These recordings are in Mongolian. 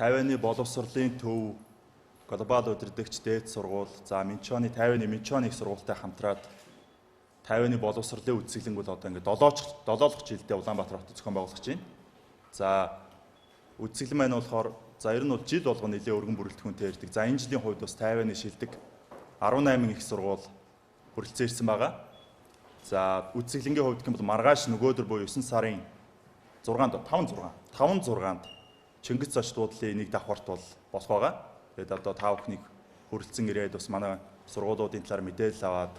Тайваны боловсролын төв, глобал удирдагч дээд сургууль, за Тайваны Минчоны их сургуультай хамтраад Тайваны боловсролын үзэсгэлэнг бол одоо ингээд 7 жилдээ Улаанбаатар хотод зохион байгуулах чинь. За үзэсгэлэн маань болохоор ер нь бол жил болгоно нэлээд өргөн бүрэлдэхүүнтэй ирдэг. За энэ жилийн хувьд бас Тайваны шилдэг 18 их сургууль хүрэлцэн ирсэн байгаа. За үзэсгэлэнгийн хувьд гэх юм бол маргааш нөгөөдөр буюу 9 сарын 5-6-нд Чингис цааш дуудлын нэг давхарт бол болох байгаа. Тэгээд одоо та бүхнийг хүрэлцэн ирээд бас манай сургуулиудын талаар мэдээлэл аваад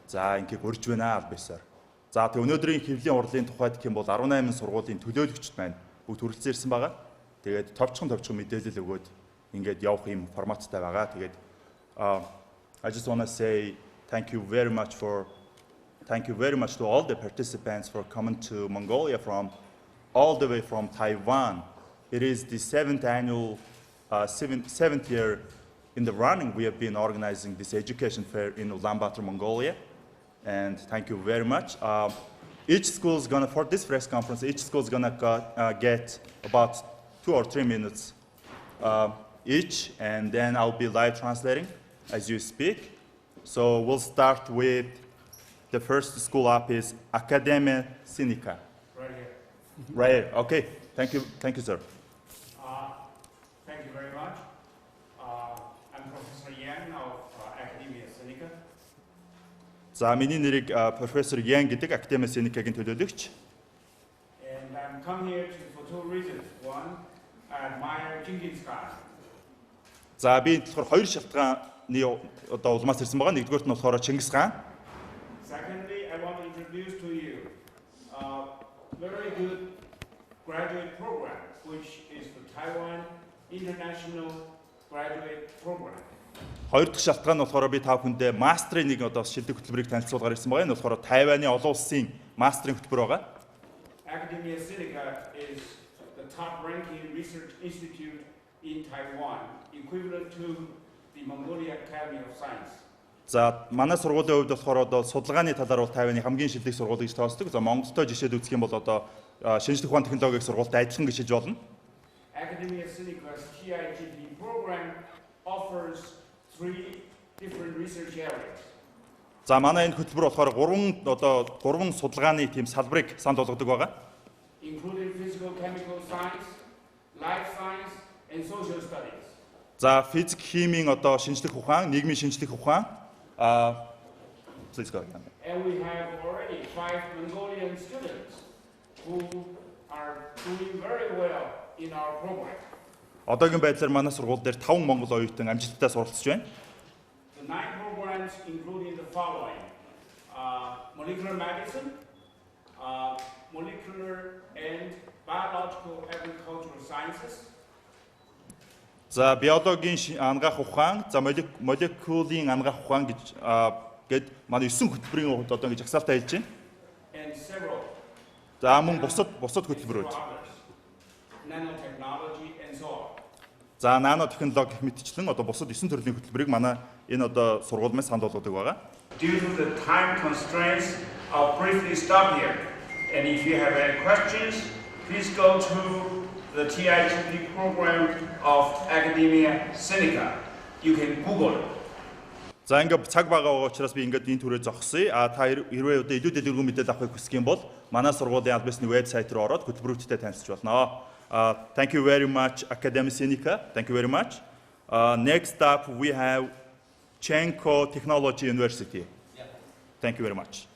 за ингээд урьж байна албасаар. За тэг өнөөдрийн хэвлэлийн урлын тухайд гэх юм бол 18 сургуулийн төлөөлөгчд маань бүгд хүрэлцэн ирсэн байгаа. Тэгээд товчхон мэдээлэл өгөөд ингээд явах юм форматтай байгаа. Тэгээд I just want to say thank you very much to all the participants for coming to Mongolia all the way from Taiwan. It is the seventh year in the running we have been organizing this education fair in Ulaanbaatar, Mongolia. And thank you very much. Each school is gonna, for this press conference, each school is gonna get about 2 or 3 minutes each, and then I'll be live translating as you speak. So we'll start with the first school up is Academia Sinica. Right here. Right here. Okay. Thank you, sir. Thank you very much. I'm Professor Yang of Academia Sinica. За миний нэрийг профессор Ян гэдэг Академи Синикагийн төлөөлөгч. And I'm come here for 2 reasons. One, I admire Genghis Khan. За би болохоор 2 шалтгааны одоо улмаас ирсэн байгаа. Нэгдүгээрт нь болохоор Чингис хаан. Secondly, I want to introduce to you a very good graduate program, which is the Taiwan International Graduate Program. Хоёр дахь шалтгаан нь болохоор би та бүхэндээ мастрын нэг одоо шилдэг хөтөлбөрийг танилцуулгаар ирсэн байгаа. Энэ болохоор Тайваны олон улсын мастрын хөтөлбөр байгаа. Academia Sinica is the top-ranking research institute in Taiwan, equivalent to the Mongolia Academy of Science. За манай сургуулийн хувьд болохоор одоо судалгааны талаар бол Тайваны хамгийн шилдэг сургууль гэж тоочдог. За Монголтой жишээд үзэх юм бол одоо шинжлэх ухааны технологийн сургуультай адилхан гişиж болно. Academia Sinica's TIGP program offers 3 different research areas. За манай энэ хөтөлбөр болохоор 3 судалгааны тийм салбарыг санд болгодог байгаа. Including physical chemical science, life science and social studies. За физик, химийн одоо шинжлэх ухаан, нийгмийн шинжлэх ухаан please go again. And we have already 5 Mongolian students who are doing very well in our program. Одоогийн байдлаар манай сургууль дээр 5 монгол оюутан амжилттай суралцж байна. The 9 programs including the following: molecular medicine, molecular and biological agricultural sciences. За биологийн ангаах ухаан, за молекулын ангаах ухаан гэд манай 9 хөтөлбөрийн хувьд одоо ингэж агсаалтаа хэлж байна. And several. За мөн бусад хөтөлбөрүүд. Nanotechnology and so on. За нанотехнологи гэх мэтчлэн одоо бусад 9 төрлийн хөтөлбөрийг манай энэ одоо сургууль маань санд болгодог байгаа. Due to the time constraints, I'll briefly stop here. And if you have any questions, please go to the TIGP program of Academia Sinica. You can Google it. За ингээд цаг байгаа учраас би ингээд энэ түрээ зогсъё. Та хэрвээ одоо илүү дэлгэрэнгүй мэдээлэл авахыг хүсэх юм бол манай сургуулийн аль бисны вебсайт руу ороод хөтөлбөрүүдтэй танилцж болно. Thank you very much, Academia Sinica. Thank you very much. Next up, we have Chenko Technology University. Yeah. Thank you very much.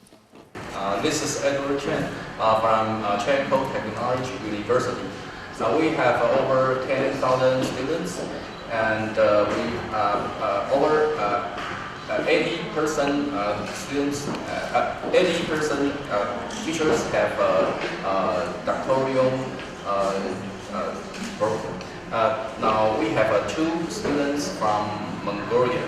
This is Edward Chen from Tec.mongolia University. We have over 10,000 students, and we have over 80% students, 80% teachers have doctoral program. Now we have 2 students from Mongolia.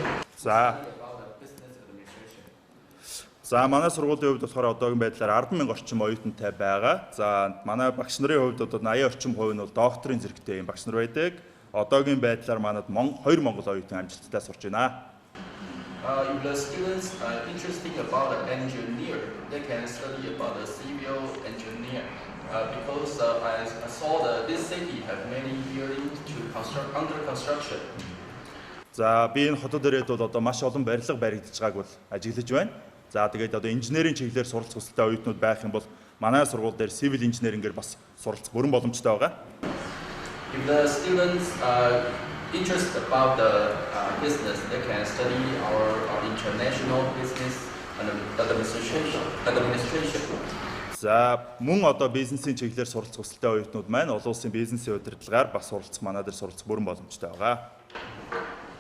За манай сургуулийн хувьд болохоор одоогийн байдлаар 10,000 орчим оюутантай байгаа. За манай багш нарын хувьд одоо 80 орчим хувь нь бол докторийн зэрэгтэй багш нар байдаг. Одоогийн байдлаар манад 2 монгол оюутан амжилттай сурч байна. If the students are interested about the engineer, they can study about the civil engineer. Because I saw that this city has many buildings under construction. За би энэ хотод ирээд бол одоо маш олон барилга баригдаж байгааг бол ажиглаж байна. За тэгээд одоо инженерийн чиглэлээр суралцах хүсэлтэй оюутнууд байх юм бол манай сургууль дээр civil engineering-ээр бас суралцах бүрэн боломжтой байгаа. If the students are interested about the business, they can study our international business and administration. За мөн одоо бизнесийн чиглэлээр суралцах хүсэлтэй оюутнууд маань олон улсын бизнесийн удирдлагаар бас суралцах манай дээр суралцах бүрэн боломжтой байгаа.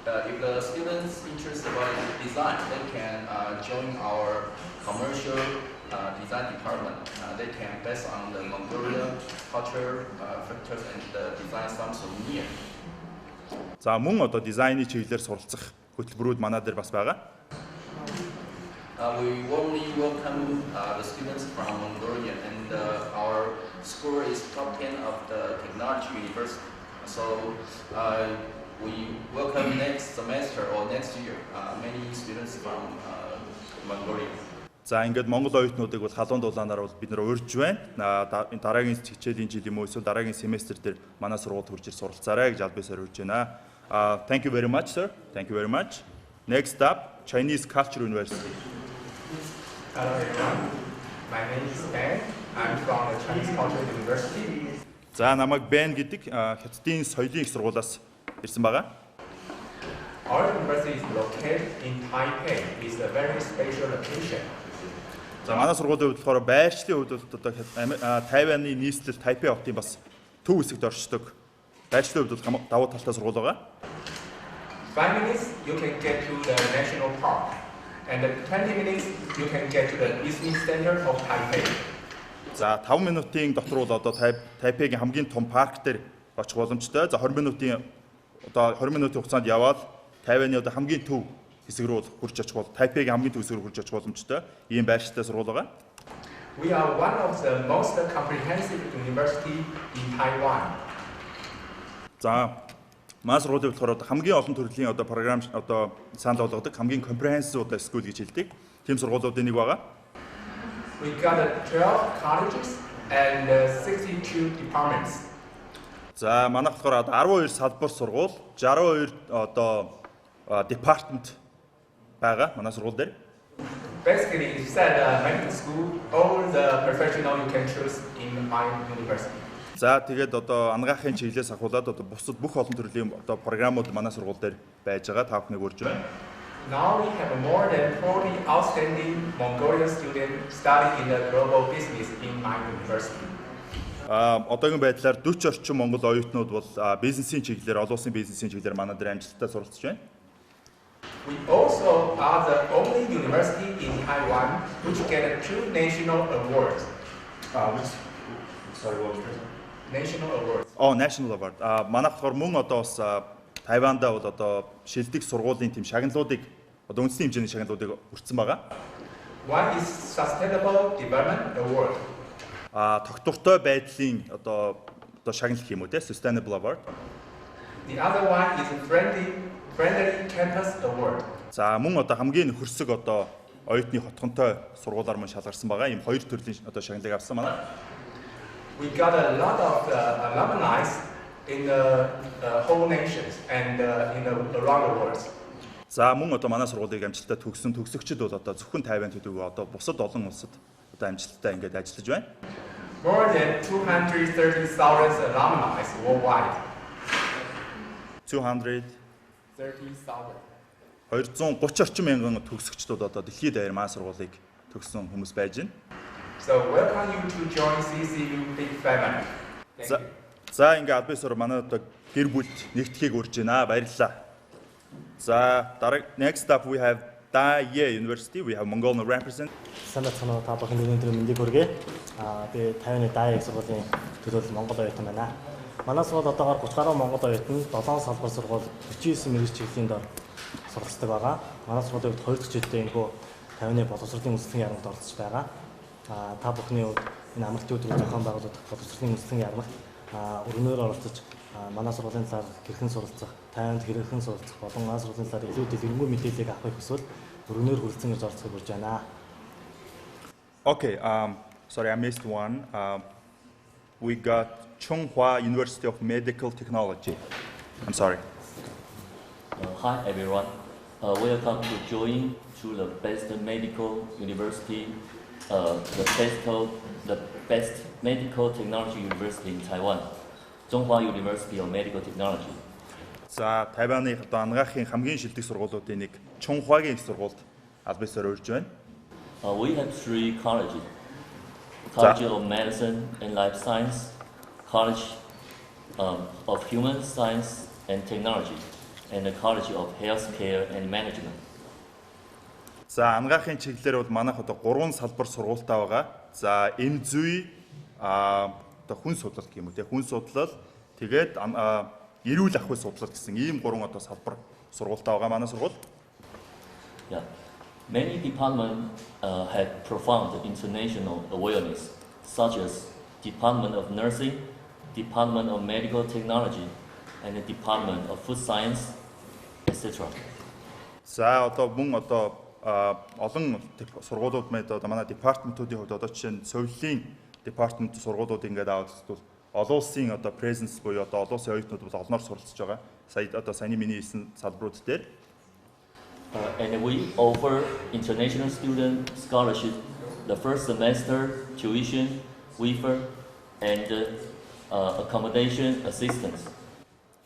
If the students interested about design, they can join our commercial design department. They can based on the Mongolia culture factors and design some souvenir. За мөн одоо дизайны чиглэлээр суралцах хөтөлбөрүүд манай дээр бас байгаа. We warmly welcome the students from Mongolia, and our school is top 10 of the technology university. So we welcome next semester or next year many students from Mongolia. За ингээд Монгол оюутнуудыг бол халуун дулаанаар бол бид нэр урьж байна. Дараагийн хичээлийн жил юм уу эсвэл дараагийн семестр дээр манай сургуульд хурж ир суралцаарай гэж албасаар урьж байна. Thank you very much, sir. Thank you very much. Next up, Chinese Culture University. Hello everyone. My name is Ben. I'm from the Chinese Culture University. За намайг Ben гэдэг Хятадын соёлын их сургуулиас ирсэн байгаа. Our university is located in Taipei. It's a very special location. За манай сургуулийн хувьд болохоор байршлын хувьд одоо Тайваны нийслэл Тайпей хотын бас төв хэсэгт оршдог. Байршлын хувьд бол давуу талтай сургууль байгаа. 5 minutes you can get to the national park, and 20 minutes you can get to the business center of Taipei. За 5 минутын дотор бол одоо Тайпейгийн хамгийн том парк дээр очих боломжтой. За 20 минутын хугацаанд яваад Тайваны одоо хамгийн төв хэсэг рүү хурж очих бол Тайпейгийн хамгийн төв хэсэг рүү хурж очих боломжтой. Ийм байршилтай сургууль байгаа. We are one of the most comprehensive university in Taiwan. За манай сургуулийн болохоор хамгийн олон төрлийн одоо програм одоо санал болгодог хамгийн comprehensive одоо school гэж хэлдэг. Тийм сургуулиудын нэг байгаа. We got 12 colleges and 62 departments. За манайх болохоор 12 салбар сургууль, 62 одоо department байгаа манай сургууль дээр. Basically, it's said medical school, all the professional you can choose in my university. За тэгээд одоо ангаахын чиглэлээс ахуулаад одоо бусад бүх олон төрлийн одоо програмууд манай сургууль дээр байж байгаа. Та бүхнийг урьж байна. Now we have more than 40 outstanding Mongolian students studying in the global business in my university. Одоогийн байдлаар 40 орчим монгол оюутнууд бол бизнесийн чиглэлээр олон улсын бизнесийн чиглэлээр манай дээр амжилттай суралцж байна. We also are the only university in Taiwan which get 2 national awards. Sorry, what was that? National awards. National award. Манайх болохоор мөн одоо бас Тайванд бол одоо шилдэг сургуулийн тэм шагналуудыг одоо үндэсний хэмжээний шагналуудыг хүртсэн байгаа. One is Sustainable Development Award. Тогтвортой байдлын одоо шагнал гэх юм уу те Sustainable Award. The other one is Friendly Campus Award. За мөн одоо хамгийн нөхөрсөг одоо оюутны хотгонтой сургуулиар мөн шалгарсан байгаа. Ийм хоёр төрлийн одоо шагналыг авсан манай. We got a lot of alumni in the whole nations and around the world. За мөн одоо манай сургуулийг амжилттай төгссөн төгсөгчд бол одоо зөвхөн Тайван төдийгүй одоо бусад олон улсад одоо амжилттай ингээд ажиллаж байна. More than 230,000 alumni worldwide. 230 орчим мянган төгсөгчдүүд одоо дэлхийд даяар манай сургуулийг төгссөн хүмүүс байж байна. So welcome you to join CCU Big Family. За ингээд албасаар манай одоо гэр бүлд нэгдэхийг урьж байна. Баярлалаа. За next up we have Taiwan University. We have Mongolian represent. Санаа цанаа та бүхэн өнөөдөр мэндийг хүргэе. Би Тайваны Тайван сургуулийн төлөөлөл Монгол оюутан байна. Манай сургууль одоогоор 30 гаруй монгол оюутан 7 салбар сургууль 49 мэргэжил чиглэлийн дор суралцдаг байгаа. Манай сургуулийн хувьд 2 дахь жилдээ энэ Тайваны боловсролын үндэслэлийн ярмагт оролцож байгаа. Та бүхний хувьд энэ амралтын өдрүүд зохион байгуулагдах боловсролын үндэслэлийн ярмагт өргөнөөр оролцож манай сургуулийн талаар хэрхэн суралцах, Тайванд хэрхэн суралцах болон манай сургуулийн талаар илүү дэлгэрэнгүй мэдээллийг авахыг хүсвэл өргөнөөр хүрэлцэн гэж оролцохыг урьж байна. Okay, sorry, I missed one. We got Chunghwa University of Medical Technology. I'm sorry. Hi everyone. Welcome to join to the best medical university, the best medical technology university in Taiwan, Zhonghua University of Medical Technology. За Тайваны одоо анагаахын хамгийн шилдэг сургуулиудын нэг Чунхуагийн их сургуульд аль биесээр урьж байна. We have three colleges: College of Medicine and Life Science, College of Human Science and Technology, and the College of Healthcare and Management. За анагаахын чиглэлээр бол манайх одоо 3 салбар сургуультай байгаа. За эм зүй одоо хүн судлал гэх юм уу те хүн судлал тэгээд эрүүл ахуй судлал гэсэн ийм 3 одоо салбар сургуультай байгаа манай сургууль. Yeah. Many departments have profound international awareness, such as Department of Nursing, Department of Medical Technology, and the Department of Food Science, etc. За одоо мөн одоо олон сургуулиуд мэд одоо манай департаментуудын хувьд одоо жишээ нь совлын департамент сургуулиуд ингээд аваад бол олон улсын одоо presence буюу одоо олон улсын оюутнууд бол олноор суралцж байгаа. Сая одоо саяны миний хэлсэн салбарууд дээр. And we offer international student scholarship, the first semester tuition, waiver, and accommodation assistance.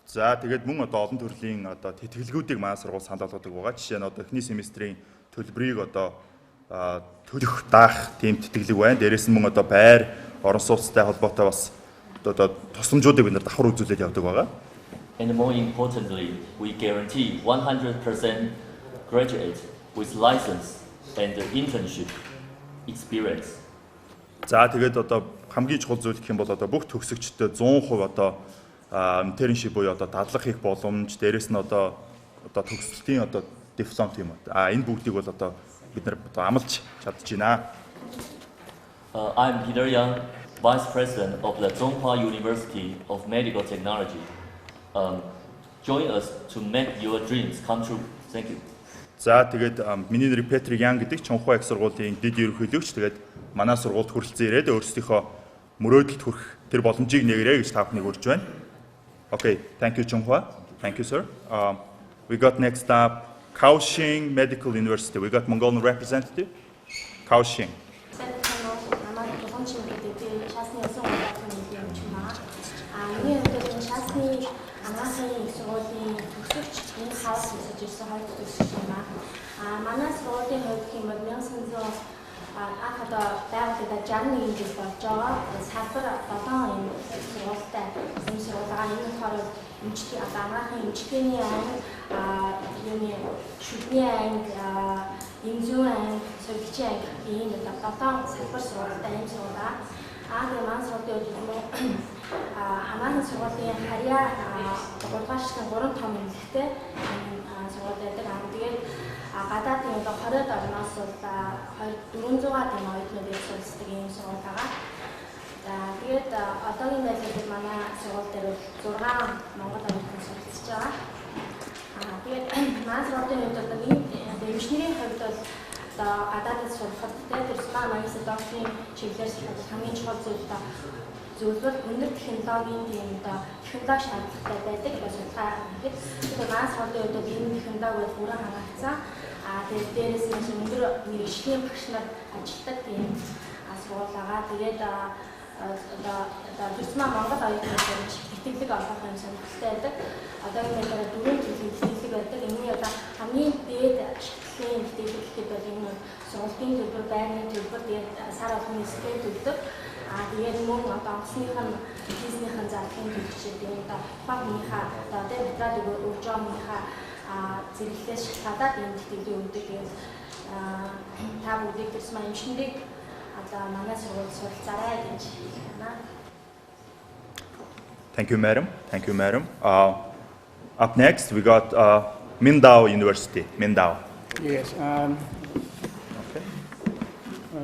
За тэгээд мөн одоо олон төрлийн одоо тэтгэлгүүдийг манай сургууль санал болгодог байгаа. Жишээ нь одоо эхний семестрийн төлбөрийг одоо төлөх даах тийм тэтгэлэг байна. Дээрээс нь мөн одоо байр, орон сууцтай холбоотой бас одоо тусламжуудыг бид нар давхар үзүүлээд явдаг байгаа. And more importantly, we guarantee 100% graduate with license and internship experience. За тэгээд одоо хамгийн чухал зүйл гэх юм бол одоо бүх төгсөгчдөө 100% одоо internship буюу одоо дадлах хийх боломж, дээрэс нь одоо төгсөлтийн одоо диплом тийм үү. Энэ бүгдийг бол одоо бид нар одоо амлаж чадчихна. I'm Peter Yang, Vice President of the Zhonghua University of Medical Technology. Join us to make your dreams come true. Thank you. За тэгээд миний нэр Петр Ян гэдэг Чунхуа их сургуулийн дэд ерөнхийлөгч. Тэгээд манай сургуульд хүрэлцэн ирээд өөрсдийнхөө мөрөөдөлд хүрэх тэр боломжийг нэгрээ гэж та бүхнийг урьж байна. Okay, thank you Chunghua. Thank you sir. We got next up Kaohsiung Medical University. We got Mongolian representative. Kaohsiung. Манай сургуулийн хувьд хэмээн 1900 одоо байгууллагад 61 жил болж байгаа. Салбар 7 юм сургуультай юм сургуулгаа энэ болохоор эмчлийн одоо анагаахын эмчилгээний анги, юуны шүдний анги, эмзүүн анги, сувилчийн анги ийм одоо 7 салбар сургуультай юм сургуулгаа. Тэгээд манай сургуулийн хувьд анагаахын сургуулийн харьяа 3 том эмнэлэгтэй сургууль байдаг. Тэгээд гадаадын одоо 20-д орноос бол 400-аад юм оюутнуудыг суралцдаг юм сургууль байгаа. Тэгээд одоогийн байдлаар манай сургууль дээр 6 монгол оюутан суралцж байгаа. Тэгээд манай сургуулийн хувьд одоо эмчнэрийн хувьд бол одоо гадаадд сурахад тэр магистр докторийн чиглэлээр сурахад хамгийн чухал зөвлөл өндөр технологийн тийм одоо технологи шаардлагатай байдаг судалгаа хийхэд манай сургуулийн хувьд энэ технологиуд бүрэн хангагдсан. Тэгээд дээрээс нь өндөр мэргэжлийн багш нар ажилладаг тийм сургууль байгаа. Тэгээд одоо Дөрсмаа Монгол оюутнууд тэтгэлэг олгох юм сонирхолтой байдаг. Одоогийн байдлаар 4 төрлийн тэтгэлэг байдаг. Энэний одоо хамгийн дээд шатлалын тэтгэлэг гэхэд бол энэ сургуулийн төлбөр, байрны төлбөр, тэгээд сар болгоны эсрэг төлдөг. Тэгээд мөн одоо онгоцных нь бизнесийн зарлагын төлөвчид энэ одоо тухайнхаа одоо материал өгж байгаа мөнхаа зэрэглээс шалтгаалаад энэ тэтгэлэг өгдөг. Тэгээд та бүгдийг Дөрсмаа эмчнэрийг одоо манай сургуульд суралцаарай гэж байна. Thank you, madam. Thank you, madam. Up next, we got Mindao University. Mindao. Yes. Okay.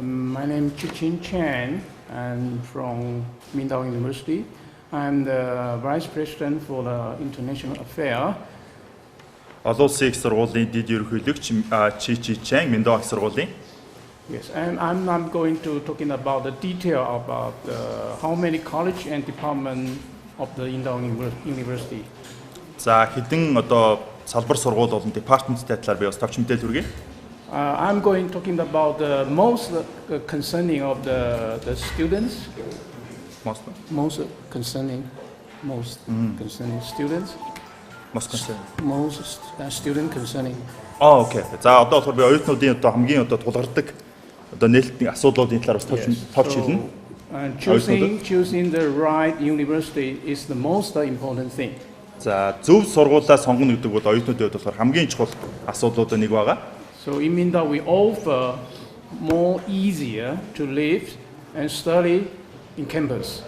My name is Chichin Chan. I'm from Mindao University. I'm the Vice President for the International Affairs. Олон улсын их сургуулийн дэд ерөнхийлөгч Chi Chang, Mindao их сургуулийн. Yes, and I'm not going to talking about the detail about how many college and department of the Mindao University. За хэдэн одоо салбар сургууль болон департаменттэй талаар би бас товч мэдээлэл хүргэе. I'm going talking about the most concerning of the students. Most concerning students. Most student concerning. Окей. За одоо болохоор би оюутнуудын одоо хамгийн одоо тулгардаг одоо нээлтний асуудлуудын талаар бас товч хэлнэ. Choosing the right university is the most important thing. За зөв сургуулаа сонгоно гэдэг бол оюутнуудын хувьд болохоор хамгийн чухал асуудлуудын нэг байгаа. So it means that we offer more easier to live and study in campus.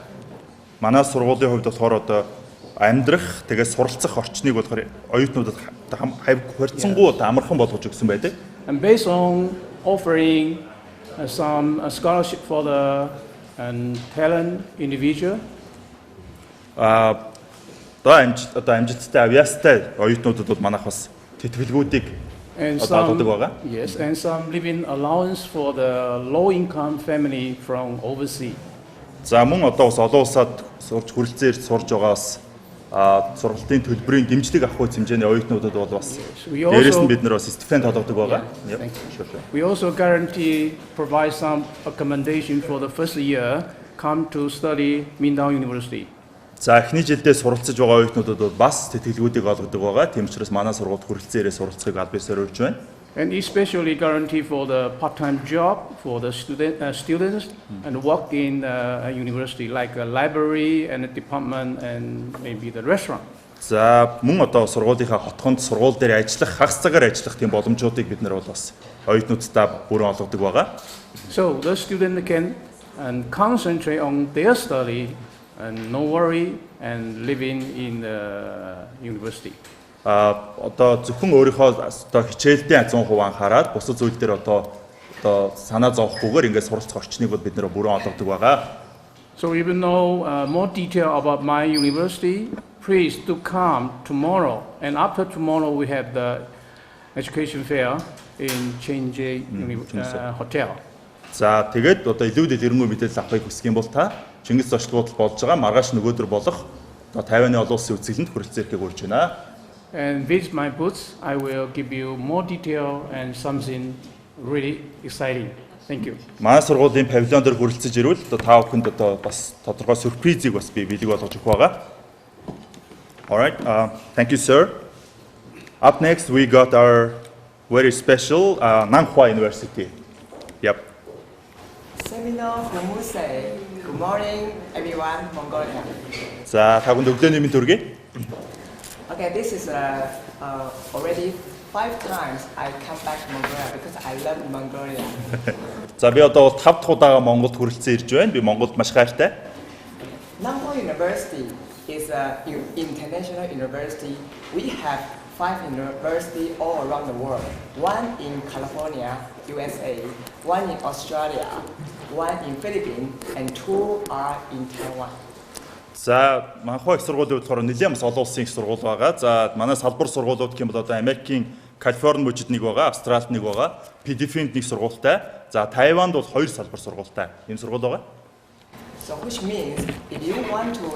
Манай сургуулийн хувьд болохоор одоо амьдрах, тэгээд суралцах орчныг болохоор оюутнуудад хорьцсонгуу амархан болгож өгсөн байдаг. And based on offering some scholarship for the talent individual. Одоо амжилттай авьяастай оюутнуудад бол манайх бас тэтгэлгүүдийг олгодог байгаа. Yes, and some living allowance for the low income family from overseas. За мөн одоо бас олон улсад сурч хүрэлцээр сурж байгаа бас сургалтын төлбөрийн дэмжлэг авах үс хэмжээний оюутнуудад бол бас дээрээс нь бид нар бас стипенд олгодог байгаа. We also guarantee provide some accommodation for the first year come to study Mindanao University. За эхний жилдээ суралцж байгаа оюутнуудад бол бас тэтгэлгүүдийг олгодог байгаа. Тийм учраас манай сургуульд хүрэлцээрээ суралцахыг аль биесээр урьж байна. And especially guarantee for the part-time job for the students and work in a university like a library and a department and maybe the restaurant. За мөн одоо сургуулийнхаа хотхонд сургууль дээр ажиллах, хагас цагаар ажиллах тийм боломжуудыг бид нар бол бас оюутнуудтай бүрэн олгодог байгаа. So the student can concentrate on their study and no worry and living in the university. Одоо зөвхөн өөрийнхөө одоо хичээлдээ 100% анхаарал бусад зүйл дээр одоо санаа зовхгүйгээр ингээд суралцах орчныг бол бид нэр бүрэн олгодог байгаа. So even know more detail about my university, please do come tomorrow. And after tomorrow we have the education fair in Chenje Hotel. За тэгээд одоо илүүдэл эренгүй мэдээлэл авахыг хүсэх юм бол та Чингис зочлууд болж байгаа маргааш нөгөөдөр болох одоо Тайваны олон улсын үзэсгэлэнт хүрэлцээрхийг урьж байна. And visit my booths, I will give you more detail and something really exciting. Thank you. Манай сургуулийн павильон дээр хүрэлцэж ирвэл одоо та бүхэнд одоо бас тодорхой сюрпризийг бас би бэлэг болгож өгөх байгаа. All right. Thank you, sir. Up next we got our very special Nanhua University. Yep. Seminar from Musei. Good morning, everyone, Mongolia. За та бүхэнд өглөөний мэнд хүргэе. Okay, this is already 5 times I come back to Mongolia because I love Mongolia. За би одоо 5 дахь удаага Монголд хүрэлцэн ирж байна. Би Монголд маш хайртай. Nanhua University is an international university. We have 5 universities all around the world. One in California, USA, one in Australia, one in Philippines, and 2 are in Taiwan. За манхаа их сургуулийн болохоор нэлээд бас олон улсын их сургууль байгаа. За манай салбар сургуулиуд гэх юм бол одоо Америкийн Калифорни мужид нэг байгаа, Австралид нэг байгаа, PDF-нд нэг сургуультай. За Тайванд бол 2 салбар сургуультай. Ийм сургууль байгаа. So which means if you want to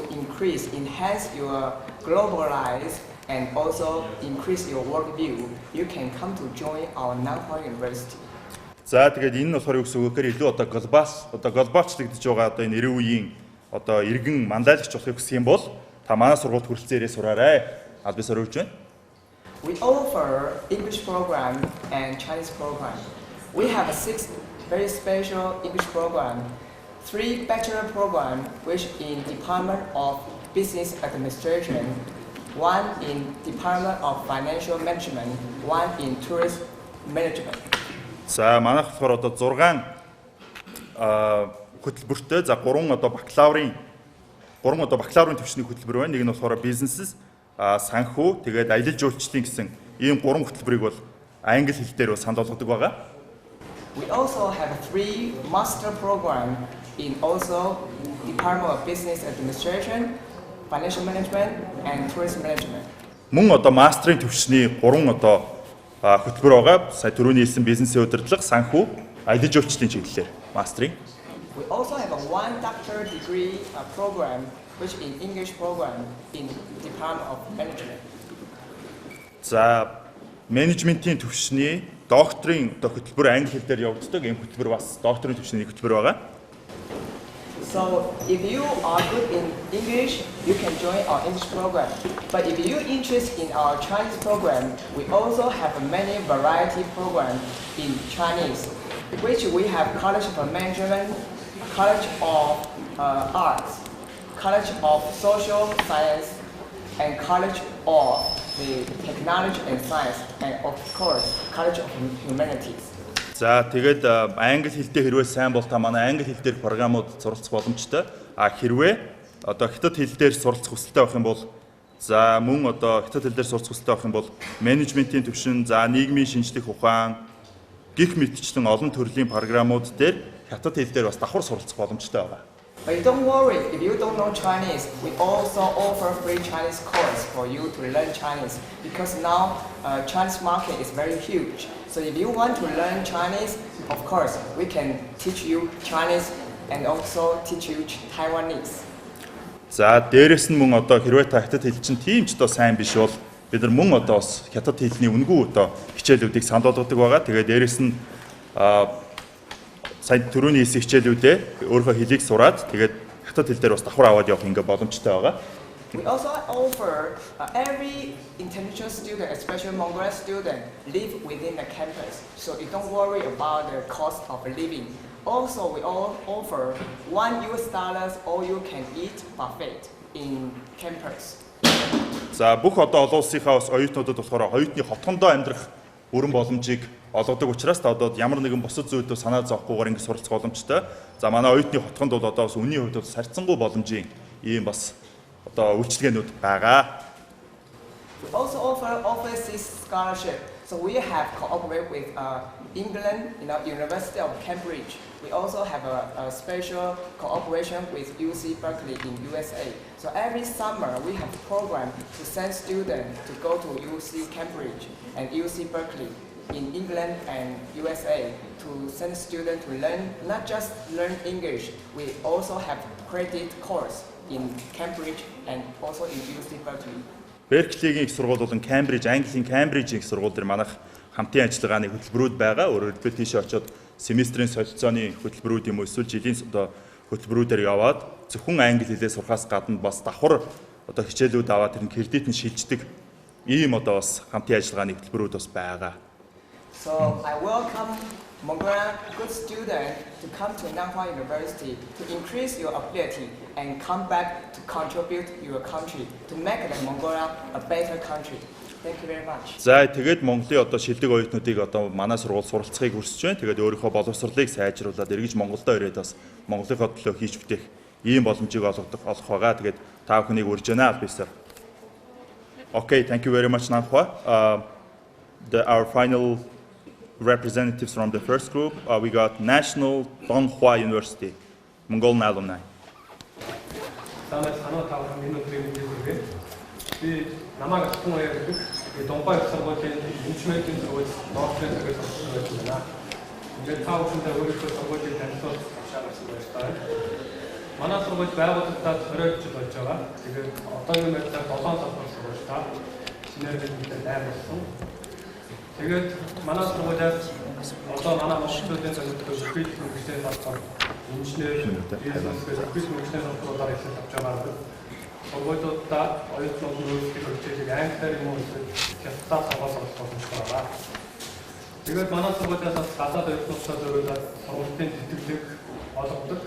enhance your globalize and also increase your work view, you can come to join our Nanhua University. За тэгээд энэ нь болохоор юу гэсэн үг гэхээр илүү одоо глобалчлагдж байгаа одоо энэ 90 үеийн одоо иргэн мандайлагч болохыг хүсэх юм бол та манай сургуульд хүрэлцээрээ сураарай. Аль бисаар үрж байна. We offer English program and Chinese program. We have 6 very special English program, 3 bachelor program which in Department of Business Administration, 1 in Department of Financial Management, 1 in Tourist Management. За манайх болохоор одоо 6 хөтөлбөртэй за 3 одоо бакалаврын төвчний хөтөлбөр байна. Нэг нь болохоор бизнес, санхүү, тэгээд аялал жуулчлалын гэсэн ийм 3 хөтөлбөрийг бол англи хэл дээр санал болгодог байгаа. We also have 3 master program in also Department of Business Administration, Financial Management and Tourist Management. Мөн одоо мастрын төвчний 3 одоо хөтөлбөр байгаа. Сая түрүүний хэлсэн бизнесийн удирдлага, санхүү, аялал жуулчлалын чиглэлээр мастрын. We also have a 1 doctor degree program, which in English program in Department of Management. За менежментийн төвшний докторийн хөтөлбөр англи хэл дээр явагддаг. Энэ хөтөлбөр бас докторийн төвшний хөтөлбөр байгаа. So if you are good in English, you can join our English program. But if you're interested in our Chinese program, we also have many variety programs in Chinese, which we have College of Management, College of Arts, College of Social Science, and College of the Technology and Science, and of course, College of Humanities. За тэгээд англи хэл дээр хэрвээ сайн бол та манай англи хэл дээр програмууд суралцах боломжтой. Хэрвээ одоо хятад хэл дээр суралцах хүсэлтэй байх юм бол за мөн одоо хятад хэл дээр суралцах хүсэлтэй байх юм бол менежментийн төвшин, за нийгмийн шинжлэх ухаан, гих мэтчлэн олон төрлийн програмууд дээр хятад хэл дээр бас давхар суралцах боломжтой байгаа. But don't worry, if you don't know Chinese, we also offer free Chinese course for you to learn Chinese, because now Chinese market is very huge. So if you want to learn Chinese, of course, we can teach you Chinese and also teach you Taiwanese. За дээрэс нь мөн одоо хэрвээ та хятад хэл чинь тийм ч одоо сайн биш бол бид нар мөн одоо бас хятад хэлний үнэгүй одоо хичээлүүдийг санал болгодог байгаа. Тэгээд дээрэс нь сая түрүүний хийсэн хичээлүүдээ өөрийнхөө хэлийг сураад тэгээд хятад хэл дээр бас давхар аваад явах ингээ боломжтой байгаа. We also offer every international student, especially Mongolian student, live within the campus. So you don't worry about the cost of living. Also, we all offer $1 all you can eat buffet in campus. За бүх одоо олон улсынхаа бас оюутнуудад болохоор оюутны хотгондоо амьдрах өрн боломжийг олгодог учраас та одоо ямар нэгэн бусад зүйлд санаа зовхгүйгээр ингэ суралцах боломжтой. За манай оюутны хотгонд бол одоо бас үнийн хувьд бас харьцангуй боломжийн ийм бас одоо үйлчилгээнүүд байгаа. We also offer overseas scholarship. So we have cooperated with England, University of Cambridge. We also have a special cooperation with UC Berkeley in USA. So every summer we have a program to send students to go to UC Cambridge and UC Berkeley in England and USA to send students to learn, not just learn English. We also have credit course in Cambridge and also in UC Berkeley. Берклигийн их сургууль болон Cambridge, Английн Cambridge их сургууль дээр манайх хамтын ажиллагааны хөтөлбөрүүд байгаа. Өөрөөр хэлбэл тийшээ очиод семестрийн солилцооны хөтөлбөрүүд юм уу эсвэл жилийн одоо хөтөлбөрүүдээр яваад зөвхөн англи хэлээ сурахаас гадна бас давхар одоо хичээлүүд аваад тэр кредит нь шилждэг ийм одоо бас хамтын ажиллагааны хөтөлбөрүүд бас байгаа. So I welcome Mongolian good students to come to Nanhua University to increase your ability and come back to contribute your country to make Mongolia a better country. Thank you very much. За тэгээд Монголын одоо шилдэг оюутнуудыг одоо манай сургууль суралцахыг хүсэж байна. Тэгээд өөрийнхөө боловсролыг сайжруулад эргэж Монголдо ирээд бас Монголынхоо төлөө хийж бүтээх ийм боломжийг олох байгаа. Тэгээд та бүхнийг урьж байна албисар. Okay, thank you very much Nanhua. Our final representatives from the first group, we got National Donghua University, Mongolian alumni. 남아가 통화해야 되고 동파에 서버진 인추메이트 서버지 노트에 서버지 이제 타고 근데 우리 그 서버지 단서 시작했어요. 만화 서버지 배워봤다 어렵지 벌써가 지금 어떤 의미에서 도산 서버지다 진행되는 게 내렸어. 지금 만화 서버지 어떤 만화 모습들에서 그 스피드 무시에 나서 인신의 예술에서 스피드 무시에 나서 다르게 답장하고 어거도 다 어떤 노릇을 지금 양태의 모습을 계속 잡아서 보시다가 지금 만화서 보자서 사사들 속서들을 다 서울된 뒤득득 어덕득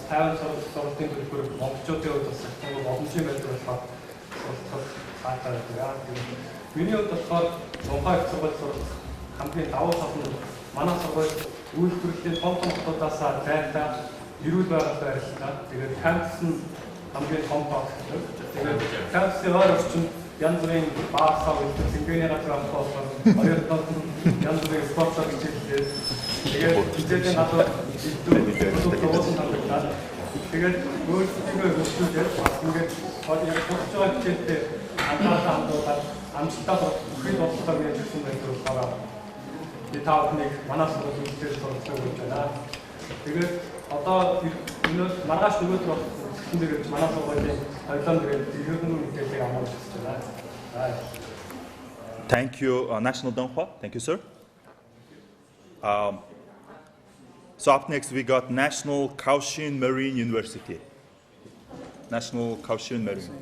자연스러운 서울된 그룹 목적되어졌어요. 그리고 멈춤에 들어서 사다리야. 유니온부터 농가에서부터 감기 나와서 만화서 우리들이 펑펑부터 다사 대다 이루어져야 했다. 지금 탐슨 хамгийн том тоо. Тэгээд танцсаар чинь янз бүрийн баасаа with сингэнээр атгах хоёрдоо янз бүрийн спортоор хичээлээ. Тэгээд хичээлийн надад продуктовсон надад. Тэгээд өөрсдөө хөшлөж бас ингээд яг төгсөж байгаа хичээлдээ анхаарал хандуулаад амжилттай бүхий бодлого гэж хэлсэн байдаг. Тэгээд та бүхнийг манаас үзүүлэлтээр суралцах гэж байна. Тэгээд одоо энэ маргааш нөгөөдөр 근데 만화서 거기 발전들의 이런 문제들이 아무것도 없잖아. Thank you, National Donghua. Thank you, sir. So up next, we got National Kaohsiung Marine University. National Kaohsiung Marine.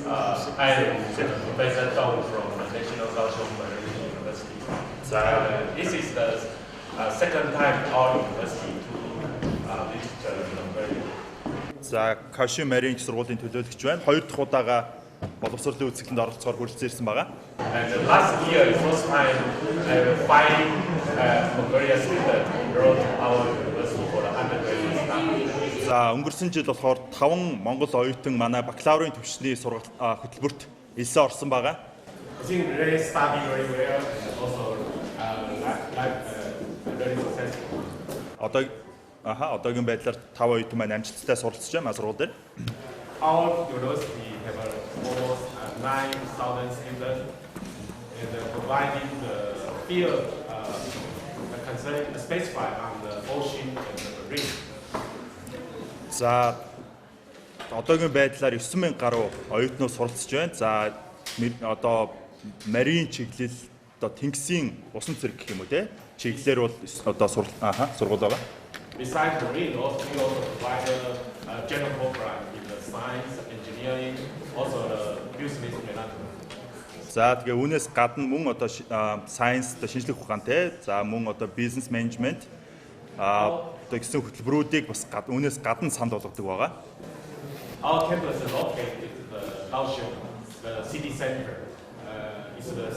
I'm Professor Dong from the National Kaohsiung Marine University. This is the second time our university to visit Mongolia. За Kaohsiung Marine сургуулийн төлөөлөгч байна. Хоёр дахь удаага боловсролын үзэсгэлэнт оролцохоор хүрэлцэн ирсэн байгаа. And last year, the first time, 5 Mongolia students enrolled our university for the undergraduate study. За өнгөрсөн жил болохоор 5 Монгол оюутан манай бакалаврын төвшний сургалт хөтөлбөрт элсэн орсон байгаа. I think they study very well and also very successful. Одоогийн байдлаар 5 оюутан маань амжилттай суралцж байна сургууль дээр. Our university have almost 9,000 students and providing the field concerning specified on the ocean and the marine. За одоогийн байдлаар 9,000 гаруй оюутнууд суралцж байна. За одоо марийн чиглэл одоо тэнгисийн усан цэрэг гэх юм уу те чиглэлээр бол одоо сургууль байгаа. Besides marine, we also provide a general program in the science, engineering, also the business management. За тэгээ үүнээс гадна мөн одоо science одоо шинжлэх ухаан те за мөн одоо business management одоо гэсэн хөтөлбөрүүдийг бас үүнээс гадна санд болгодог байгаа. Our campus is located in the Kaohsiung, the city center. It's the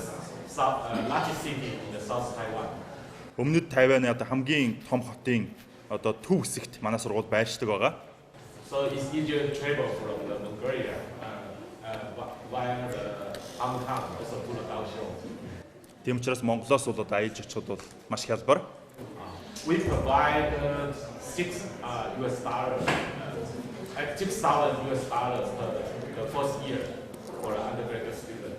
largest city in the South Taiwan. Өмнөд Тайваны одоо хамгийн том хотын одоо төв хэсэгт манай сургууль байршдаг байгаа. So it's easier to travel from the Mongolia via the Hong Kong also to the Kaohsiung. Тийм учраас Монголоос бол одоо аяж очиход бол маш хялбар. We provide $6,000 the first year for the undergraduate student.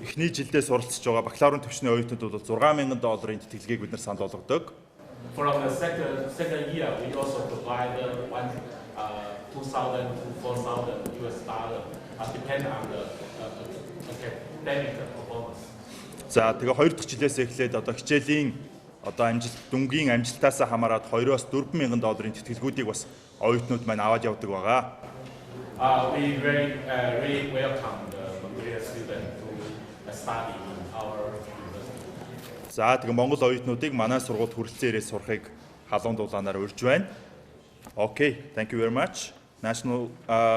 Эхний жилдээ суралцж байгаа бакалаврын төвчний оюутнууд бол $6,000 тэтгэлгийг бид нар санд болгодог. From the second year, we also provide $2,000 to $4,000 depending on the academic performance. За тэгээ хоёр дахь жилээс эхлээд одоо хичээлийн одоо дүнгийн амжилтаас хамаарат $2,000-4,000 тэтгэлгүүдийг бас оюутнууд маань аваад явдаг байгаа. We really welcome the Mongolian students to study in our university. За тэгээ Монгол оюутнуудыг манай сургуульд хүрэлцэн ирээд сурахыг халуун дулаанаар урьж байна. Okay, thank you very much.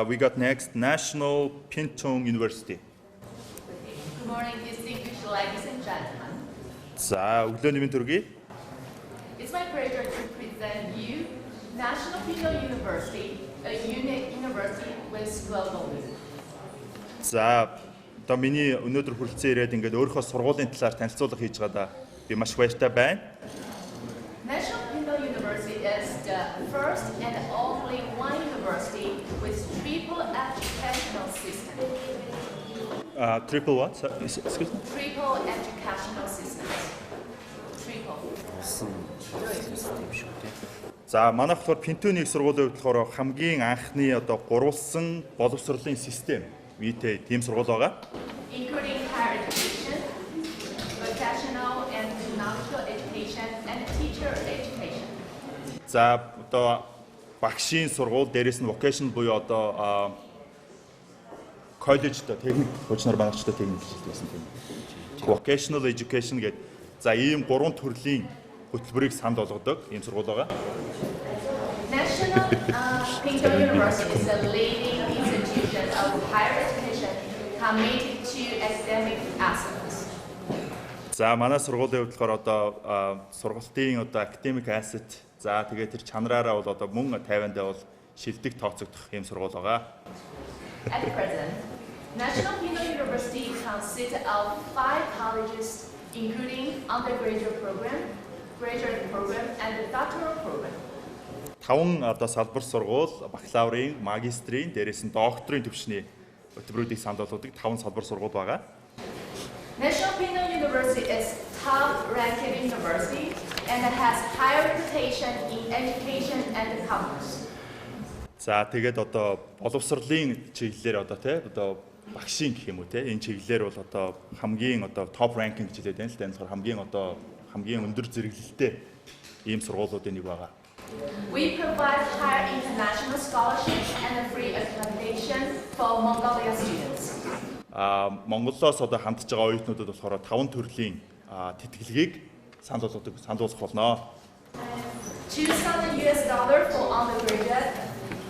We got next National Pingtung University. Good morning, distinguished ladies and gentlemen. За өглөөний мэнд төргий. It's my pleasure to present you National Pingtung University, a unique university with global vision. За одоо миний өнөөдөр хүрэлцэн ирээд ингээд өөрийнхөө сургуулийн талаар танилцуулга хийж байгаа би маш баяртай байна. National Pingtung University is the first and only one university with triple educational system. Triple what? Excuse me? Triple educational systems. Triple. За манайх болохоор Пинтүүний их сургуулийн хувьд болохоор хамгийн анхны одоо гурвалсан боловсролын систем витэй тийм сургууль байгаа. Including higher education, vocational and technical education, and teacher education. За одоо багшийн сургууль дээрээс нь vocational буюу одоо коллеж одоо техник хүчнэр багчтай техник хэлсэн тийм. Vocational education гэдэг за ийм гурван төрлийн хөтөлбөрийг санд болгодог ийм сургууль байгаа. National Pingtung University is a leading institution of higher education committed to academic excellence. За манай сургуулийн хувьд болохоор одоо сургалтын одоо academic asset за тэгээд тэр чанараараа бол одоо мөн Тайвандаа бол шилдэг тооцогдох ийм сургууль байгаа. At present, National Pingtung University consists of 5 colleges, including undergraduate program, graduate program, and doctoral program. 5 одоо салбар сургууль, бакалаврын, магистрийн, дээрээс нь докторийн төвшний хөтөлбөрүүдийг санд болгодог 5 салбар сургууль байгаа. National Pingtung University is top-ranked university and has high reputation in education and commerce. За тэгээд одоо боловсролын чиглэлээр одоо тий одоо багшийн гэх юм уу те энэ чиглэлээр бол одоо хамгийн одоо топ ранкинг гэж хэлээд байна л да. Энэ болохоор хамгийн өндөр зэрэглэлтэй ийм сургуулиудын нэг байгаа. We provide higher international scholarships and a free accommodation for Mongolia students. Монголоос одоо хандж байгаа оюутнуудад болохоор 5 төрлийн тэтгэлгийг санал болгох болно. $2,000 for undergraduate,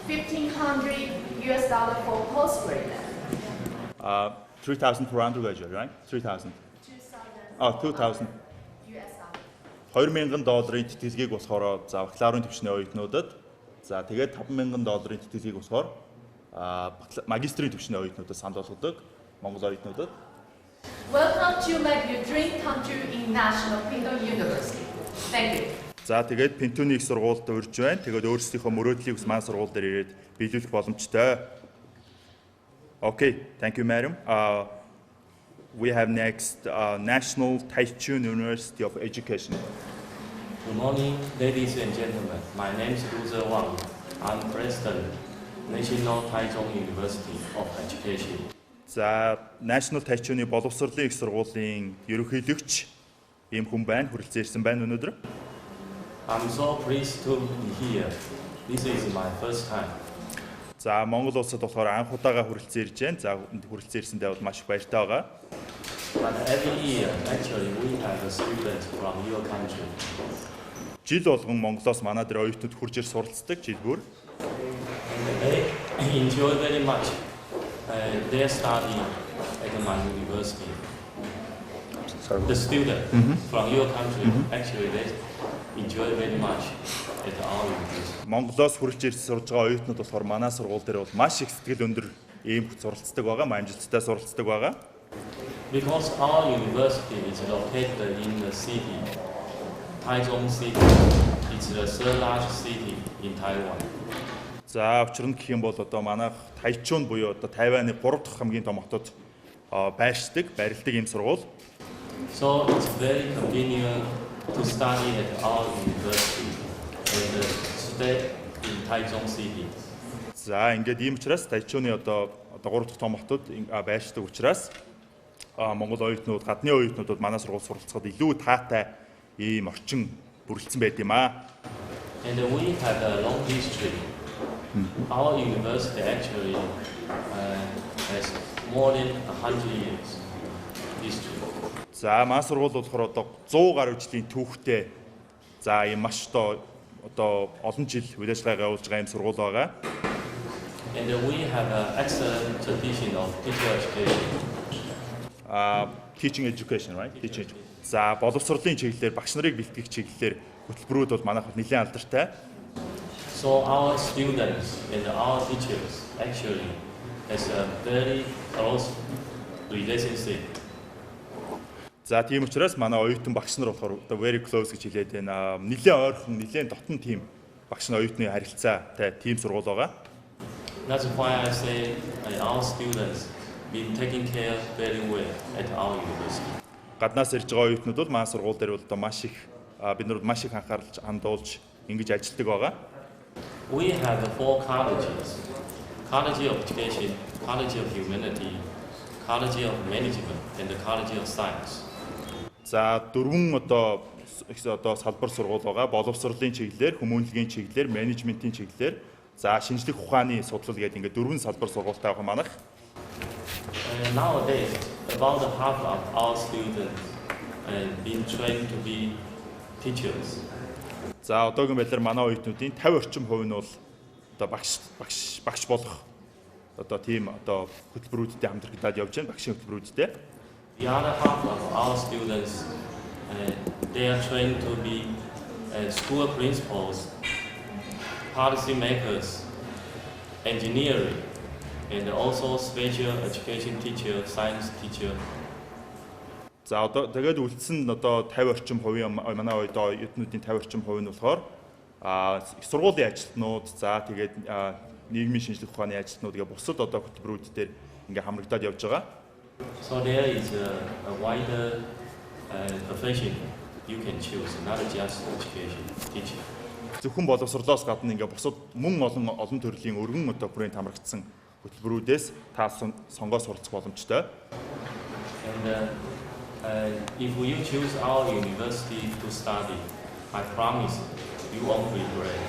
$1,500 for postgraduate. $3,000 for undergraduate, right? $3,000. $2,000. $2,000 тэтгэлгийг болохоор за бакалаврын төвчний оюутнуудад за тэгээд $5,000 тэтгэлгийг болохоор магистрийн төвчний оюутнуудад санал болгодог Монгол оюутнуудад. Welcome to make your dream come true in National Pinto University. Thank you. За тэгээд Pinto-ны их сургуульд урьж байна. Тэгээд өөрсдийнхөө мөрөөдлийг бас маань сургууль дээр ирээд биелүүлэх боломжтой. Okay, thank you, madam. We have next National Taiwan University of Education. Good morning, ladies and gentlemen. My name is Lu Wang. I'm president, National Taiwan University of Education. За National Taiwan-ы боловсролын их сургуулийн ерөнхийлөгч ийм хүн байна, хүрэлцэн ирсэн байна өнөөдөр. I'm so pleased to be here. This is my first time. За Монгол улсад болохоор анх удаага хүрэлцэн ирж байна. За хүрэлцэн ирсэндээ бол маш их баяртай байгаа. But every year, actually, we have a student from your country. Жил болгон Монголоос манай дээр оюутнууд хурж ир суралцдаг жил бүр. They enjoy very much their study at my university. The student from your country, actually, they enjoy very much at our university. Монголоос хурж ир сурж байгаа оюутнууд болохоор манай сургууль дээр бол маш их сэтгэл өндөр ийм суралцдаг байгаа, амжилттай суралцдаг байгаа. Because our university is located in the city, Taichung City. It's the third largest city in Taiwan. За учир нь гэх юм бол одоо манайх Тайчун буюу одоо Тайваны 3 дахь хамгийн том хотод байршдаг ийм сургууль. So it's very convenient to study at our university and stay in Taichung City. За ингээд ийм учраас Тайчуны одоо 3 дахь том хотод байршдаг учраас Монгол оюутнууд, гадны оюутнуудад манай сургууль суралцахад илүү таатай ийм орчин бүрэлдсэн байд юм аа. And we have a long history. Our university actually has more than 100 years history. За манай сургууль болохоор одоо 100 гаруй жилийн түүхтэй за ийм маш одоо олон жил үйл ажиллагаа явуулж байгаа ийм сургууль байгаа. And we have an excellent tradition of teacher education. Teaching education, right? Teaching. За боловсролын чиглэлээр багш нарыг бэлтгэх чиглэлээр хөтөлбөрүүд бол манайх нэлээд алдартай. So our students and our teachers actually has a very close relationship. За тийм учраас манай оюутан багш нар болохоор very close гэж хэлээд байна. Нэлээд ойрхон, нэлээд дотн тим багш нар оюутны харилцаатай тим сургууль байгаа. That's why I say our students been taking care very well at our university. Гаднаас ирж байгаа оюутнууд бол манай сургууль дээр бол одоо маш их бид нар маш их анхаарал хандуулж ингэж ажилладаг байгаа. We have 4 colleges: College of Education, College of Humanity, College of Management, and the College of Science. За 4 одоо салбар сургууль байгаа. Боловсролын чиглэлээр, хүмүүнлэгийн чиглэлээр, менежментийн чиглэлээр, за шинжлэх ухааны судлал гэдэг ингээд 4 салбар сургуультай байгаа манайх. Nowadays, about half of our students been trained to be teachers. За одоогийн байдлаар манай оюутнуудын 50 орчим хувь нь бол одоо багш болох одоо тийм одоо хөтөлбөрүүдтэй хамтрагдаад явж байна, багшийн хөтөлбөрүүдтэй. The other half of our students they are trained to be school principals, policy makers, engineering, and also special education teacher, science teacher. За одоо тэгээд үлдсэн одоо 50 орчим хувийн манай оюутнуудын 50 орчим хувь нь болохоор их сургуулийн ажилтнууд, за тэгээд нийгмийн шинжлэх ухааны ажилтнууд гэх бусад одоо хөтөлбөрүүд дээр ингээ хамрагдаад явж байгаа. So there is a wider profession you can choose, not just education teaching. Зөвхөн боловсролоос гадна ингээ бусад мөн олон төрлийн өргөн одоо хүрээнд хамрагдсан хөтөлбөрүүдээс та сонгоод суралцах боломжтой. And if you choose our university to study, I promise you won't regret.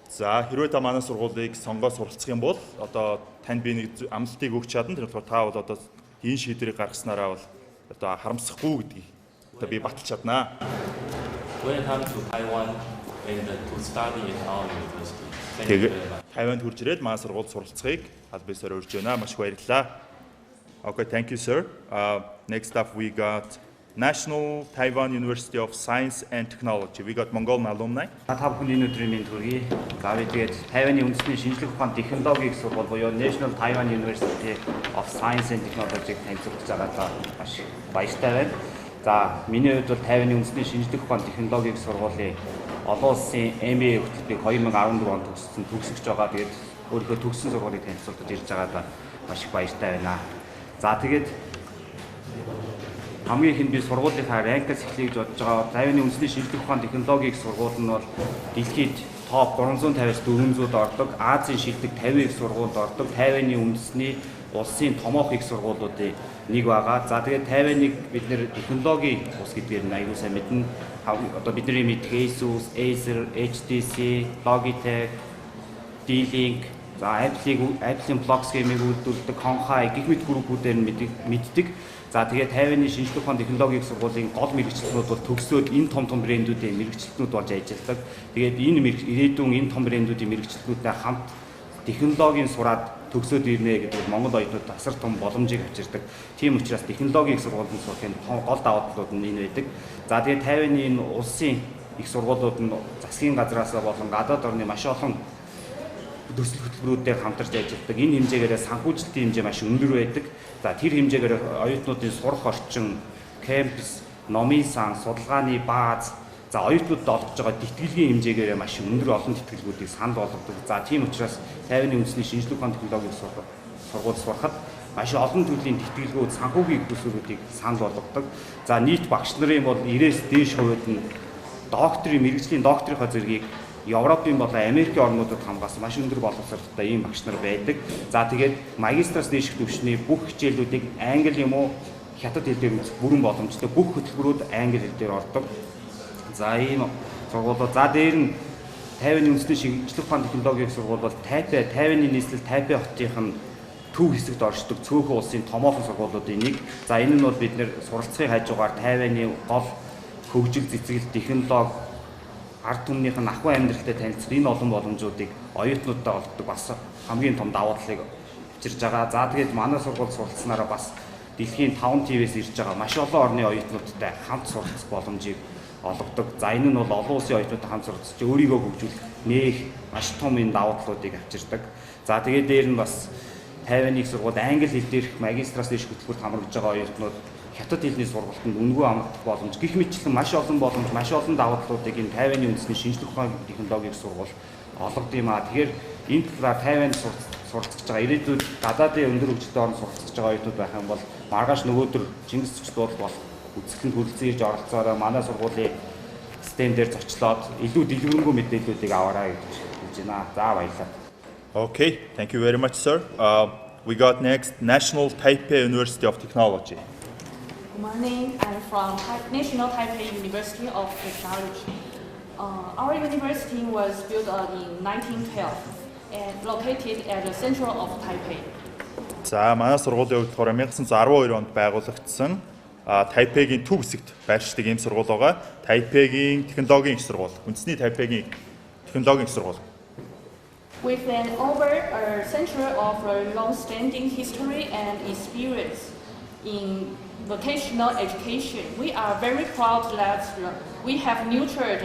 За хэрвээ та манай сургуулийг сонгоод суралцах юм бол одоо танд би нэг амлалтыг өгч чадна. Тэр болохоор та бол одоо энэ шийдвэрийг гаргаснараа бол одоо харамсахгүй гэдгийг одоо би баталж чаднаа. Welcome to Taiwan and to study in our university. Тэгээд Тайванд хурж ирээд манай сургуульд суралцахыг аль бисаар урьж байна. Маш их баярлалаа. Okay, thank you, sir. Next up, we got National Taiwan University of Science and Technology. We got Mongolian alumni. Та бүхэн энэ өдрийн мэнд хүргэе. За би тэгээд Тайваны үндэсний шинжлэх ухаан технологийн сургууль буюу National Taiwan University of Science and Technology-г танилцуулж байгаадаа маш баяртай байна. За миний хувьд бол Тайваны үндэсний шинжлэх ухаан технологийн сургуулийн олон улсын MA хөтөлбөрийг 2014 онд төгсөж байгаа. Тэгээд өөрийнхөө төгссөн сургуулийг танилцуулж ирж байгаадаа маш их баяртай байна. За тэгээд хамгийн ихэнд би сургуулийнхаа ранкаас эхлэе гэж бодож байгаа. Тайваны үндэсний шинжлэх ухаан технологийн сургууль нь бол дэлхийд топ 350-аас 400-д ордог, Азийн шилдэг 50 их сургуульд ордог, Тайваны үндэсний улсын томоохон их сургуулиудын нэг байгаа. За тэгээд Тайваныг бид нэр технологийн ус гэдгээр нь аюул сайн мэднэ. Одоо бидний мэдэх Asus, Acer, HTC, Logitech, D-Link, за Apple-ийн Block Game-ийг үйлдвэрлэдэг Honhai гэх мэт группүүдээр мэддэг. За тэгээд Тайваны шинжлэх ухааны технологийн сургуулийн гол мэргэжилтнүүд бол төгсөөд энэ том брэндүүдийн мэргэжилтнүүд болж ажилладаг. Тэгээд энэ ирээдүйн энэ том брэндүүдийн мэргэжилтнүүдтэй хамт технологийн сураад төгсөөд ирнэ гэдэг Монгол оюутнууд асар том боломжийг авчирдаг. Тийм учраас технологийн сургуульд сурахын гол давуу талууд нь энэ байдаг. За тэгээд Тайваны энэ улсын их сургуулиуд нь засгийн газраас болон гадаад орны маш олон төсөл хөтөлбөрүүдээр хамтарч ажилладаг. Энэ хэмжээгээр санхүүжилтийн хэмжээ маш өндөр байдаг. За тэр хэмжээгээр оюутнуудын сурах орчин, кампус, номын сан, судалгааны бааз, за оюутнуудад олгож байгаа тэтгэлгийн хэмжээгээр маш өндөр олон тэтгэлгүүдийг санал болгодог. За тийм учраас Тайваны үндэсний шинжлэх ухааны технологийн сургууль сурахад маш олон төрлийн тэтгэлгүүд, санхүүгийн төслүүдийг санал болгодог. За нийт багш нарын бол 90-ээс дээш хувьд нь докторийн мэргэжлийн докторийнхаа зэргийг Европын болон Америкийн орнуудад хамгаалсан маш өндөр боловсролтой ийм багш нар байдаг. За тэгээд магистраас дээшх түвшний бүх хичээлүүдийг англи юм уу хятад хэлээр үзэх бүрэн боломжтой. Бүх хөтөлбөрүүд англи хэлээр ордог. За ийм сургуулиуд. За дээр нь Тайваны үндэсний шинжлэх ухааны технологийн сургууль бол Тайваны нийслэл Тайпей хотынх нь төв хэсэгт оршдог цөөхөн улсын томоохон сургуулиудын нэг. За энэ нь бол бид нэр суралцахын хажуугаар Тайваны гол хөгжил, цэцгэлт, технологи, ард түмнийх нь ахуй амьдралтай танилцах энэ олон боломжуудыг оюутнуудтай олгодог бас хамгийн том давуу талыг авчирж байгаа. За тэгээд манай сургууль суралцсанараа бас дэлхийн 5 ТV-с ирж байгаа маш олон орны оюутнуудтай хамт суралцах боломжийг олгодог. За энэ нь бол олон улсын оюутнуудтай хамт суралцж өөрийгөө хөгжүүлэх нээх маш том энэ давуу талуудыг авчирдаг. За тэгээд дээр нь бас Тайваны их сургууль англи хэл дээрх магистраас дээш хөтөлбөрт хамрагдж байгаа оюутнууд хятад хэлний сургалтанд үнэгүй амрах боломж гэх мэтчлэн маш олон боломж, маш олон давуу талуудыг энэ Тайваны үндэсний шинжлэх ухааны технологийн сургууль олгодог юм аа. Тэгэхээр энэ талаар Тайванд суралцж байгаа ирээдүйд гадаадын өндөр хөгжилтэй орнд суралцж байгаа оюутнууд байх юм бол маргааш нөгөөдөр Чингис цогцлол болох үзэсгэлэнт хүрэлцэн ирж оролцоороо манай сургуулийн систем дээр зочлоод илүү дэлгэрэнгүй мэдээллүүдийг аваарай гэж хэлж байна. За баярлалаа. Okay, thank you very much, sir. We got next National Taipei University of Technology. Good morning. I'm from National Taipei University of Technology. Our university was built in 1912 and located at the center of Taipei. За манай сургуулийн хувьд болохоор 1912 онд байгуулагдсан Тайпейгийн төв хэсэгт байршдаг ийм сургууль байгаа. Тайпейгийн технологийн их сургууль, үндэсний Тайпейгийн технологийн их сургууль. With an over a century of long-standing history and experience in vocational education, we are very proud that we have nurtured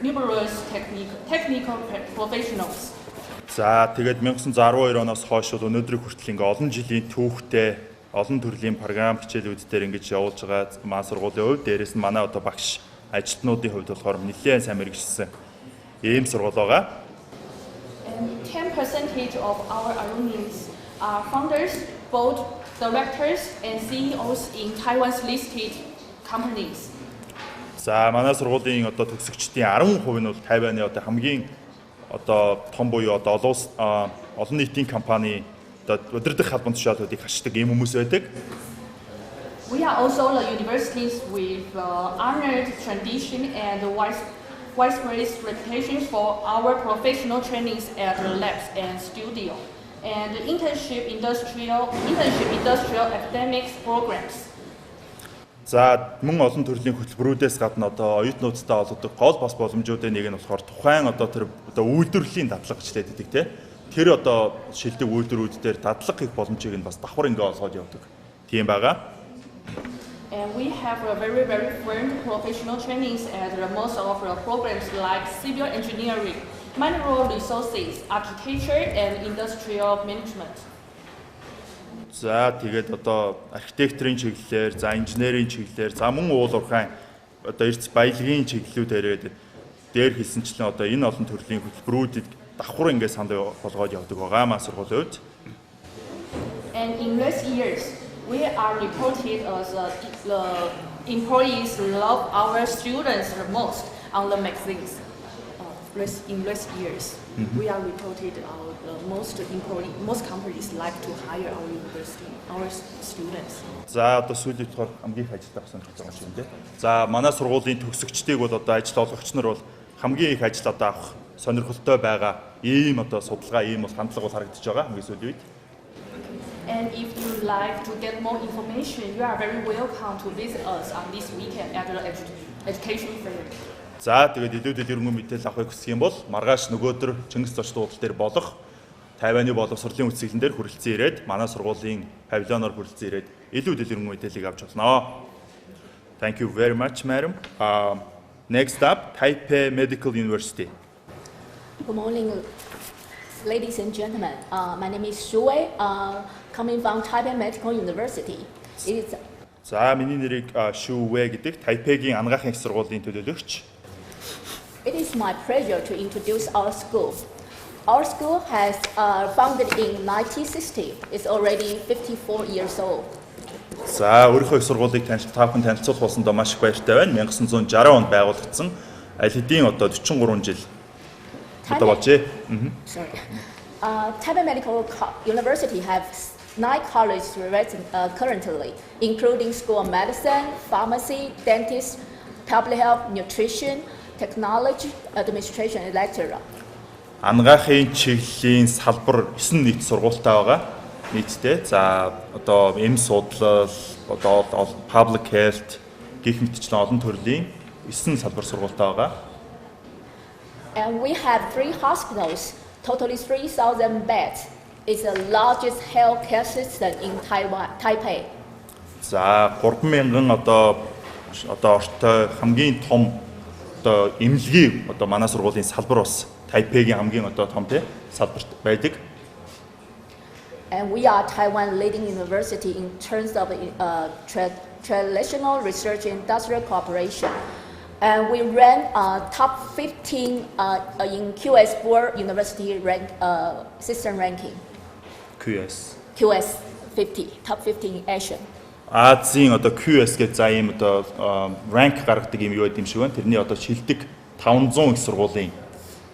numerous technical professionals. За тэгээд 1912 оноос хойш өнөөдрийг хүртэл ингээ олон жилийн түүхтэй олон төрлийн програм хичээлүүдээр ингэж явуулж байгаа манай сургуулийн хувьд дээрээс нь манай одоо багш ажилтнуудын хувьд болохоор нэлээд сайн мэргэжсэн ийм сургууль байгаа. 10% of our alumni are founders, board directors, and CEOs in Taiwan's listed companies. За манай сургуулийн одоо төгсөгчдийн 10% нь бол Тайваны одоо хамгийн одоо том буюу одоо олон нийтийн компани одоо өдөрдох албан тушаалуудыг хашдаг ийм хүмүүс байдаг. We are also the universities with honored tradition and widespread reputation for our professional trainings at the labs and studio, and internship industrial academics programs. За мөн олон төрлийн хөтөлбөрүүдээс гадна одоо оюутнуудтай олгодог гол бас боломжуудын нэг нь болохоор тухайн одоо тэр одоо үйлдвэрлэлийн дадлага гэж хэлдэг тийм. Тэр одоо шилдэг үйлдвэрүүд дээр дадлага хийх боломжийг нь бас давхар ингээ олгоод явдаг. Тийм байгаа. And we have a very firm professional trainings at most of our programs like civil engineering, mineral resources, architecture, and industrial management. За тэгээд одоо архитектурын чиглэлээр, за инженерийн чиглэлээр, за мөн уул уурхайн одоо эрдэс баялагын чиглэлүүдээр дээр хэлсэнчлэн одоо энэ олон төрлийн хөтөлбөрүүдийг давхар ингээ санд болгоод явдаг байгаа маа сургуулийн хувьд. And in recent years, we are reported as the employees love our students the most on the magazines. In recent years, we are reported most companies like to hire our university, our students. За одоо сүүлийн болохоор хамгийн их ажилд авах сонирхолтой байгаа юм тийм. За манай сургуулийн төгсөгчдийг бол одоо ажил олгогч нар бол хамгийн их ажил одоо авах сонирхолтой байгаа ийм одоо судалгаа ийм бол хандлага бол харагдаж байгаа хамгийн сүүлийн үед. And if you like to get more information, you are very welcome to visit us on this weekend at the education fair. За тэгээд илүүдэд өргөн мэдээлэл авахыг хүсэх юм бол маргааш нөгөөдөр Чингис зоч дуудлал дээр болох Тайваны боловсролын үтсгэлэн дээр хүрэлцэн ирээд манай сургуулийн павильоноор хүрэлцэн ирээд илүү дэлгэрэнгүй мэдээллийг авч болно. Thank you very much, madam. Next up, Taipei Medical University. Good morning, ladies and gentlemen. My name is Xu Wei, coming from Taipei Medical University. За миний нэрийг Xu Wei гэдэг Тайпейгийн анагаахын их сургуулийн төлөөлөгч. It is my pleasure to introduce our school. Our school has founded in 1960. It's already 54 years old. За өөрийнхөө их сургуулийг таахын танилцуулах болсондоо маш их баяртай байна. 1960 онд байгуулагдсан. Аль хэдийн одоо 43 жил одоо болжээ. Sorry. Taipei Medical University has 9 colleges currently, including School of Medicine, Pharmacy, Dentist, Public Health, Nutrition, Technology, Administration, etc. Анагаахын чиглэлийн салбар 9 нийт сургуультай байгаа. Нийтдээ за одоо эм судлал, одоо public health гэх мэтчлэн олон төрлийн 9 салбар сургуультай байгаа. And we have 3 hospitals, totally 3,000 beds. It's the largest healthcare system in Taipei. За 3,000 одоо ортой хамгийн том одоо эмнэлгийн одоо манай сургуулийн салбар бас Тайпейгийн хамгийн одоо том салбарт байдаг. And we are Taiwan leading university in terms of traditional research industrial cooperation. And we rank top 15 in QS World University system ranking. QS 50, top 15 in Asia. Азийн одоо QS гэж за ийм одоо ранк гаргадаг юм юу гэдэг юм шиг байна. Тэрний одоо шилдэг 500 их сургуулийн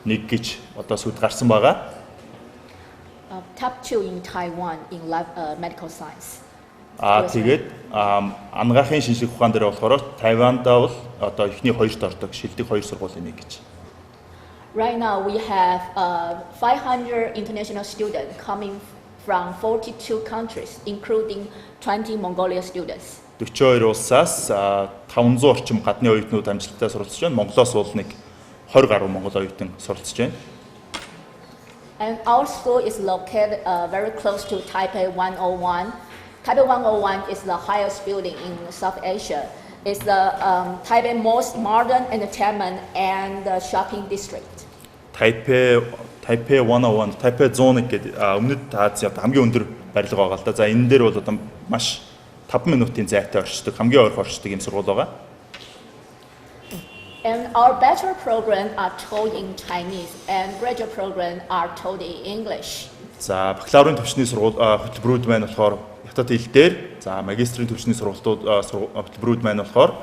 нэг гэж одоо сүд гарсан байгаа. Top 2 in Taiwan in medical science. Тэгээд анагаахын шинжлэх ухаан дээр болохоор Тайванд бол одоо эхний 2-т ордог шилдэг 2 сургуулийн нэг гэж. Right now we have 500 international students coming from 42 countries, including 20 Mongolia students. 42 улсаас 500 орчим гадны оюутнууд амжилттай суралцж байна. Монголоос бол нэг 20 гаруй монгол оюутан суралцж байна. And our school is located very close to Taipei 101. Taipei 101 is the highest building in South Asia. It's the Taipei most modern entertainment and shopping district. Taipei 101, Taipei 101 гэдэг өмнөд Азийн хамгийн өндөр барилга байгаа л да. За энэ дээр бол одоо маш 5 минутын зайтай орчдөг, хамгийн ойрхон орчдөг юм сургууль байгаа. And our bachelor program are taught in Chinese and graduate program are taught in English. За бакалаврын төвчний хөтөлбөрүүд маань болохоор хятад хэл дээр, за магистрийн төвчний хөтөлбөрүүд маань болохоор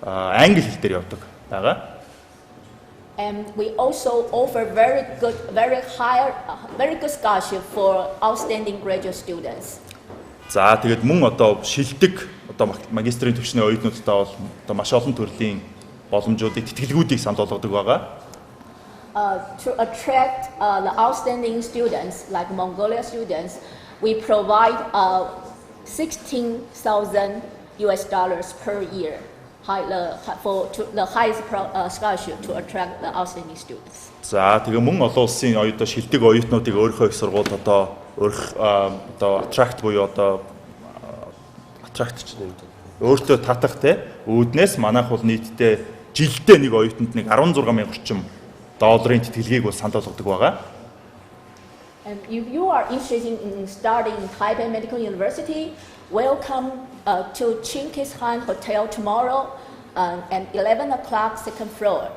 англи хэл дээр явдаг байгаа. And we also offer very good scholarship for outstanding graduate students. За тэгээд мөн одоо шилдэг одоо магистрийн төвчний оюутнуудтай бол одоо маш олон төрлийн боломжуудыг тэтгэлгүүдийг санал болгодог байгаа. To attract the outstanding students like Mongolia students, we provide $16,000 per year. For the highest scholarship to attract the outstanding students. За тэгээ мөн олон улсын одоо шилдэг оюутнуудыг өөрийнхөө их сургууль одоо attract буюу одоо attract ч гэдэг өөртөө татах те үүднээс манайх бол нийтдээ жилдээ нэг оюутанд нэг 16,000 орчим долларын тэтгэлгийг бол санал болгодог байгаа. And if you are interested in studying Taipei Medical University, welcome to Chinkishan Hotel tomorrow at 11 o'clock, second floor.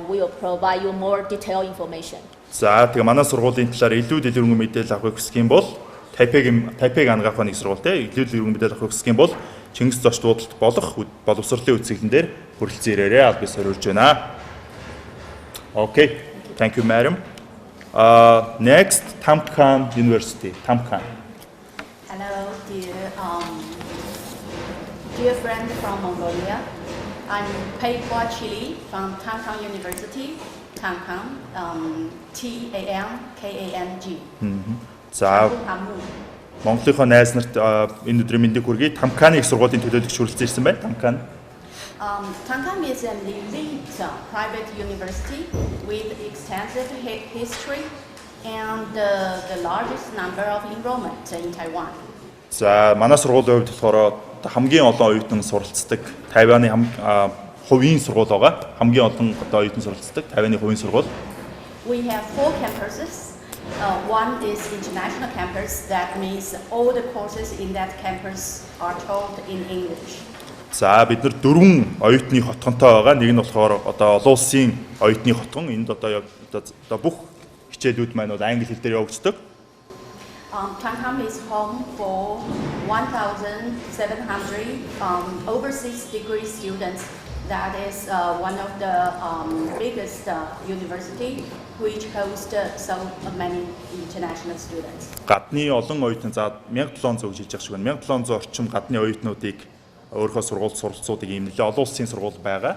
We will provide you more detailed information. За тэгээ манай сургуулийн талаар илүү дэлгэрэнгүй мэдээлэл авахыг хүсэх юм бол Тайпег ангаах нэг сургуультай илүү дэлгэрэнгүй мэдээлэл авахыг хүсэх юм бол Чингис зочд буудалд болох боловсролын үзэсгэлэн дээр хүрэлцэн ирээрэй. Аль бисаар урьж байна. Okay, thank you, madam. Next, Tamkhan University. Tamkhan. Hello, dear friend from Mongolia. I'm Peiqua Chili from Tamkhan University. Tamkhan, T-A-M-K-A-N-G. За Монголынхоо найз нарт энэ өдрийн мэндийг хүргэе. Тамканы их сургуулийн төлөөлөгч хүрэлцэн ирсэн байна. Тамкан. Tamkhan is an elite private university with extensive history and the largest number of enrollment in Taiwan. За манай сургуулийн хувьд болохоор хамгийн олон оюутан суралцдаг Тайваны хувийн сургууль байгаа. Хамгийн олон одоо оюутан суралцдаг Тайваны хувийн сургууль. We have 4 campuses. One is international campus. That means all the courses in that campus are taught in English. За бид нар 4 оюутны хотгонтой байгаа. Нэг нь болохоор одоо олон улсын оюутны хотгон. Энд одоо бүх хичээлүүд маань бол англи хэл дээр явагддаг. Tamkhan is home for 1,700 overseas degree students. That is one of the biggest university which hosts so many international students. Гадны олон оюутан за 1700 гэж хэлж байгаа шиг байна. 1700 орчим гадны оюутнуудыг өөрийнхөө сургуульд суралцуулдаг ийм нэлээд олон улсын сургууль байгаа.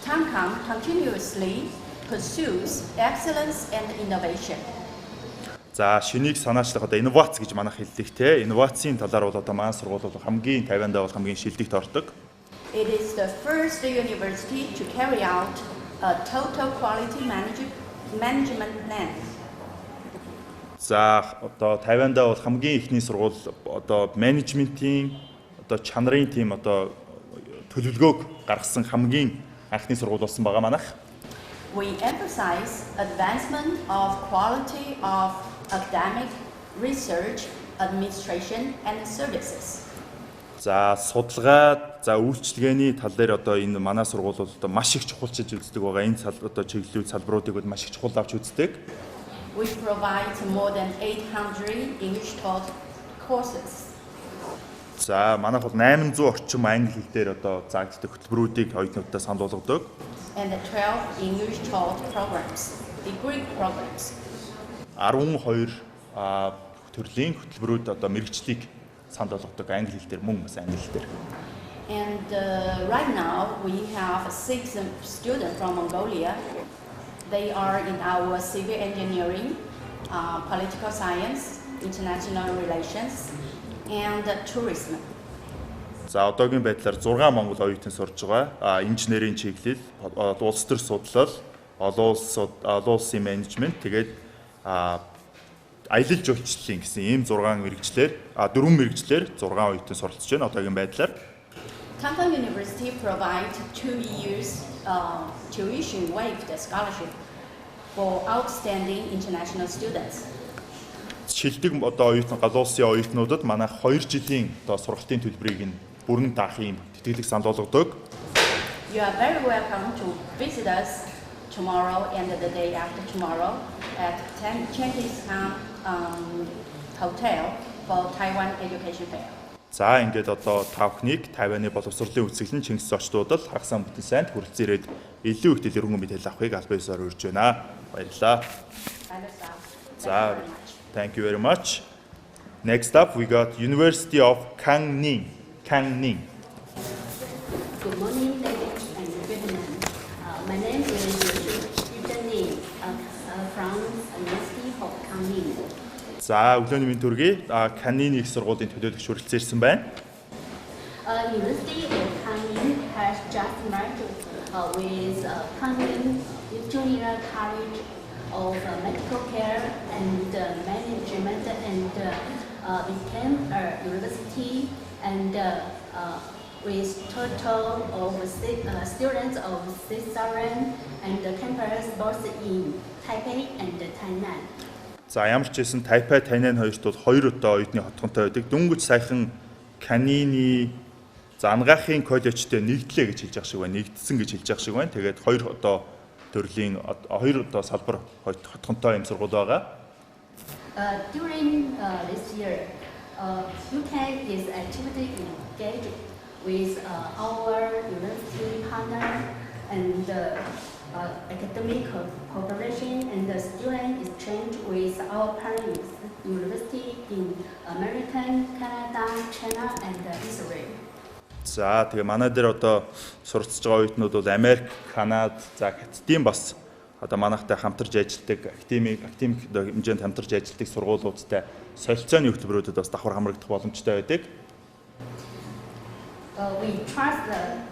Tamkhan continuously pursues excellence and innovation. За шинийг санаачлах одоо инновац гэж манайх хэлдэг те. Инновацийн талаар бол одоо маань сургууль бол хамгийн Тайванд бол хамгийн шилдэгт ордог. It is the first university to carry out a total quality management plan. За одоо Тайванд бол хамгийн ихний сургууль одоо менежментийн одоо чанарын тим одоо төлөвлөгөөг гаргасан хамгийн анхны сургууль болсон байгаа манайх. We emphasize advancement of quality of academic research, administration and services. За судалгаа, за үйлчилгээний тал дээр одоо энэ манай сургууль бол одоо маш их чухалчилж үздэг байгаа. Энэ одоо чиглэлүүд салбаруудыг бол маш их чухал авч үздэг. We provide more than 800 English taught courses. За манайх бол 800 орчим англи хэл дээр одоо заагддаг хөтөлбөрүүдийг оюутнуудад санал болгодог. And 12 English taught programs, degree programs. 12 төрлийн хөтөлбөрүүд одоо мэргэжлийг санал болгодог англи хэл дээр мөн бас англи хэл дээр. And right now we have 6 students from Mongolia. They are in our civil engineering, political science, international relations, and tourism. За одоогийн байдлаар 6 монгол оюутан сурж байгаа. Инженерийн чиглэл, улс төр судлал, олон улсын менежмент, тэгээд аялал жуулчлалын гэсэн ийм 6 мэргэжлэр, 4 мэргэжлэр 6 оюутан суралцж байна одоогийн байдлаар. Tamkhan University provides 2 years tuition waived scholarship for outstanding international students. Шилдэг одоо оюутан гадаад улсын оюутнуудад манай 2 жилийн одоо сургалтын төлбөрийг нь бүрэн даах юм тэтгэлэг санал болгодог. You are very welcome to visit us tomorrow and the day after tomorrow at Chinkishan Hotel for Taiwan Education Fair. За ингээд одоо та бүхнийг Тайваны боловсролын үсэглэн Чингис зочдуудад хагас амтны сайнд хүрэлцэн ирээд илүү их дэлгэрэнгүй мэдээлэл авахыг албан ёсоор урьж байна. Баярлалаа. За, thank you very much. Next up, we got University of Kangning. Kangning. Good morning, ladies and gentlemen. My name is Ning from University of Kangning. За, өглөөний мэнд төргий. Канины их сургуулийн төлөөлөгч хүрэлцэн ирсэн байна. University of Kangning has just merged with Kangning Junior College of Medical Care and Management and became a university and with total of students of 6,000 and campus both in Taipei and Tainan. За, ямар ч гэсэн Тайпей, Тайнан хоёрт бол 2 удаа оюутны хотгонтой байдаг. Дүнгэж саяхан Канины ангаахын коллежтэй нэгдлээ гэж хэлж байгаа шиг байна. Нэгдсэн гэж хэлж байгаа шиг байна. Тэгээд 2 одоо төрлийн 2 удаа салбар хотгонтой юм сургууль байгаа. During this year, UK is actively engaged with our university partner and academic cooperation and the student exchange with our partner university in American, Canada, China, and Israel. За, тэгээ манай дээр одоо суралцж байгаа оюутнууд бол Америк, Канада, за Хятадын бас одоо манайхтай хамтарч ажилладаг академик хэмжээнд хамтарч ажилладаг сургуулиудтай солилцооны хөтөлбөрүүдэд бас давхар хамрагдах боломжтой байдаг. We trust that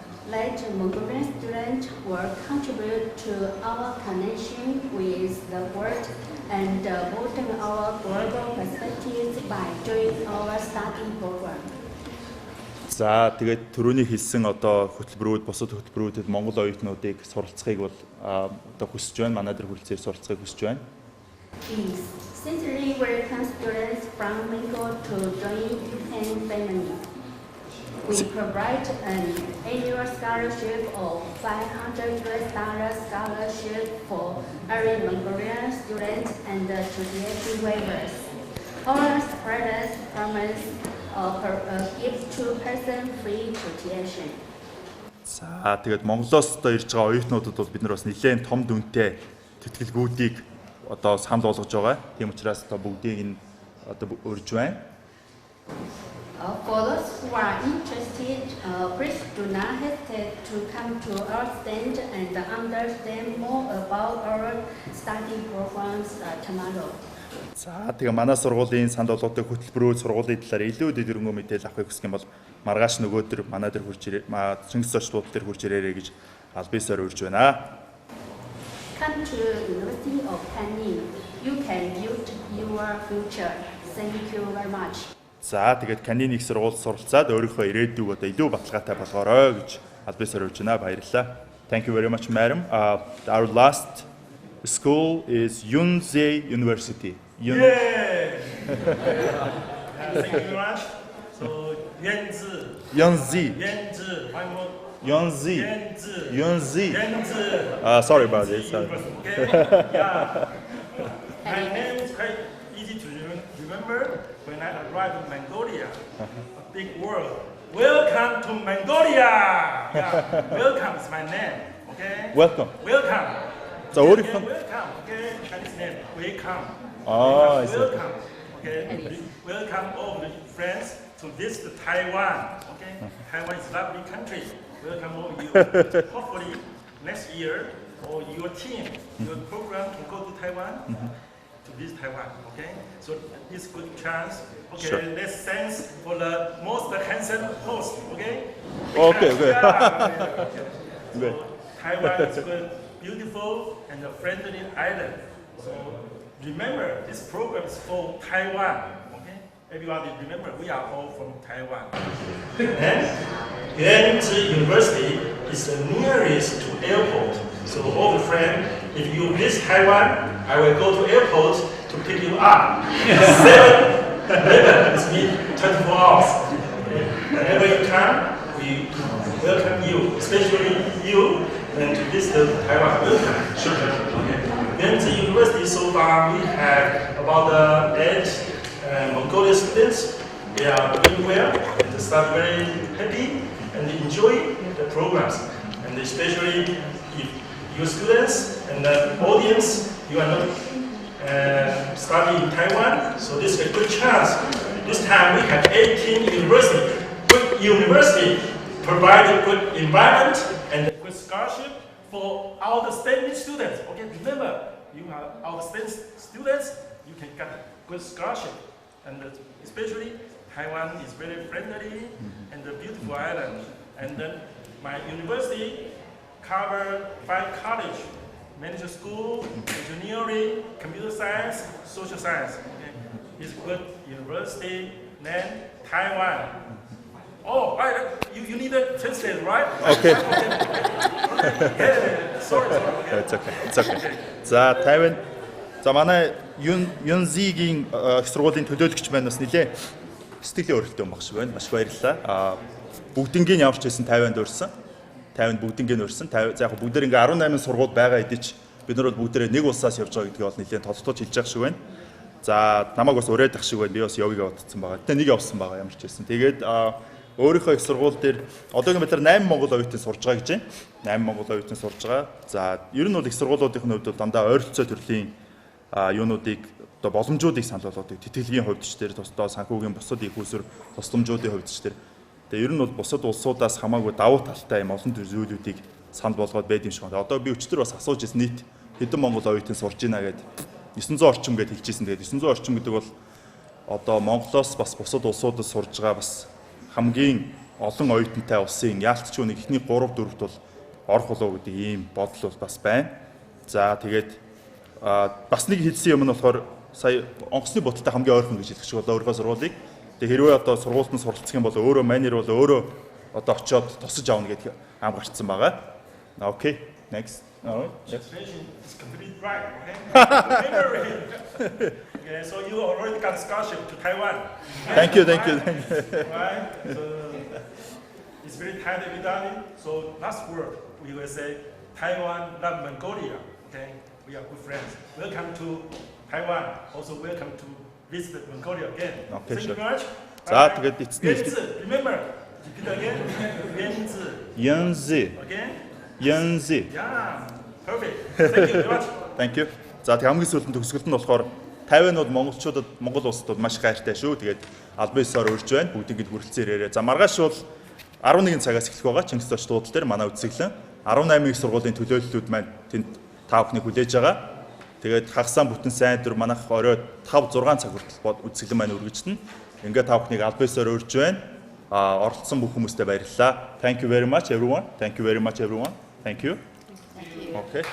Mongolian students will contribute to our connection with the world and broaden our global perspectives by joining our study program. За, тэгээд түрүүний хэлсэн одоо хөтөлбөрүүд, бусад хөтөлбөрүүдэд Монгол оюутнуудыг суралцахыг бол одоо хүсэж байна. Манай дээр хүрэлцээр суралцахыг хүсэж байна. Sincerely welcome students from Mingo to join UPenn family. We provide an annual scholarship of $500 scholarship for every Mongolian student and tuition waivers. Our students promise give 2% free tuition. За, тэгээд Монголоос одоо ирж байгаа оюутнуудад бол бид нар бас нэлээд том дүнтэй тэтгэлгүүдийг одоо санал болгож байгаа. Тийм учраас одоо бүгдийг энэ одоо урьж байна. For those who are interested, please do not hesitate to come to our stand and understand more about our study programs tomorrow. За, тэгээ манай сургуулийн санд болоотой хөтөлбөрүүд сургуулийн талаар илүү дэлгэрэнгүй мэдээлэл авахыг хүсэх юм бол маргааш нөгөөдөр манай дээр хурж ирээ, Чингис зочдууд дээр хурж ирээрэй гэж албан ёсоор урьж байна. Come to University of Kangning. You can build your future. Thank you very much. За, тэгээд Канины их сургуульд суралцаад өөрийнхөө ирээдүйг одоо илүү баталгаатай болгоорой гэж албан ёсоор урьж байна. Баярлалаа. Thank you very much, madam. Our last school is Yonsei University. Thank you very much. So, Yonsei. Sorry about this. Yeah. My name is quite easy to remember. When I arrived in Mongolia, a big word. Welcome to Mongolia. Yeah. Welcome is my name. Okay. Welcome. Welcome. So what do you welcome. Okay. Chinese name. Welcome. Oh, I see. Welcome. Okay. Welcome all the friends to visit Taiwan. Okay. Taiwan is a lovely country. Welcome all of you. Hopefully next year, or your team, your program can go to Taiwan. To visit Taiwan, okay? So it's good chance. Okay, sure. Let's thanks for the most handsome host, okay? Okay. Yeah. So Taiwan is a beautiful and a friendly island. So remember, this program is for Taiwan, okay? Everybody remember, we are all from Taiwan. And Yangtze University is the nearest to airport. So all the friends, if you visit Taiwan, I will go to airport to pick you up. 7-11 is mean 24 hours. Okay. Whenever you come, we welcome you, especially you, and to visit Taiwan. Welcome. Sure. Okay. Then the university so far we have about 8 Mongolian students they are doing well and start very happy and enjoy the programs. And especially if your students and the audience, you are not studying in Taiwan, so this is a good chance. This time we have 18 universities. Good university provide a good environment and a good scholarship for outstanding students. Okay, remember, you are outstanding students, you can get a good scholarship. And especially Taiwan is very friendly and a beautiful island. And then my university cover 5 colleges: management school, engineering, computer science, social science. Okay? It's a good university. Then Taiwan. Oh, you need a translate, right? Okay. Yeah, sorry. It's okay. It's okay. За Taiwan. За манай Юнзигийн их сургуулийн төлөөлөгч маань бас нэлээ сэтгэлийн өрөлтөө баг шиг байна. Маш баярлалаа. Бүгднгийн явж байсан Тайванд урьсан. Тайванд бүгднгийн урьсан. За яг бүгдээр ингээ 18 сургууль байгаа хэдий ч бид нар бол бүгдээрээ нэг улсаас явж байгаа гэдгийг бол нэлээд тодтолж хэлж явах шиг байна. За намайг бас урайдах шиг байна. Би бас явъя бодсон байгаа. Тэ нэг явсан байгаа ямар ч байсан. Тэгээд өөрийнхөө их сургууль дээр одоогийн бид нар 8 монгол оюутан сурж байгаа гэж байна. 8 монгол оюутан сурж байгаа. За ер нь бол их сургуулиудын хувьд бол дандаа ойролцоо төрлийн юунуудыг одоо боломжуудыг санал болгодог. Тэтгэлгийн хувьд ч тэр тусдаа санхүүгийн бусад их усүр тусламжуудын хувьд ч тэр. Тэгээ ер нь бол бусад улсуудаас хамаагүй давуу талтай юм олон төр зүйлүүдийг санал болгоод байд юм шиг байна. Одоо би өчтөр бас асууж ирсэн нийт хэдэн монгол оюутан сурж ийна гэдэг 900 орчим гэж хэлчихсэн. Тэгээд 900 орчим гэдэг бол одоо Монголоос бас бусад улсуудад сурж байгаа бас хамгийн олон оюутантай улсын яалтч нэг ихний 3 4-т бол орох болов гэдэг ийм бодол бол бас байна. За тэгээд бас нэг хэлсэн юм нь болохоор сая онгоцны бодолтой хамгийн ойрхон гэж хэлэх шиг болоо өөрийнхөө сургуулийг. Тэгээ хэрвээ одоо сургуульд нь суралцах юм бол өөрөө манер бол өөрөө одоо очиод тусаж аавна гэдэг ам гарцсан байгаа. Okay, next. All right. Translation is completely right. Okay, so you already got a scholarship to Taiwan. Thank you. Right? So it's very tight everybody. So last word we will say Taiwan love Mongolia. Okay, we are good friends. Welcome to Taiwan. Also welcome to visit Mongolia again. Okay, Thank sure. you very much. За тэгээд эцэст Remember, repeat again. Янзи. Again. Янзи. Yeah, perfect. Thank you very much. Thank you. За тэг хамгийн сүүлд төгсгөлт нь болохоор Тайван бол монголчуудад Монгол улсад бол маш гайртай шүү. Тэгээд албан ёсоор урьж байна. Бүгдийг хүрэлцээр яриа. За маргааш бол 11 цагаас эхлэх байгаа. Чингис зоч дуудлал дээр манай үзэсгэлэн 18 их сургуулийн төлөөллүүд маань тэнд та бүхнийг хүлээж байгаа. Тэгээд хагасаа бүтэн сайн дөр манайх орой 5 6 цаг хүртэл үзэсгэлэн маань үргэлжлэнэ. Ингээд та бүхнийг албан ёсоор урьж байна. Оролцсон бүх хүмүүстээ баярлалаа. Thank you very much everyone. Thank you very much everyone. Thank you. Okay.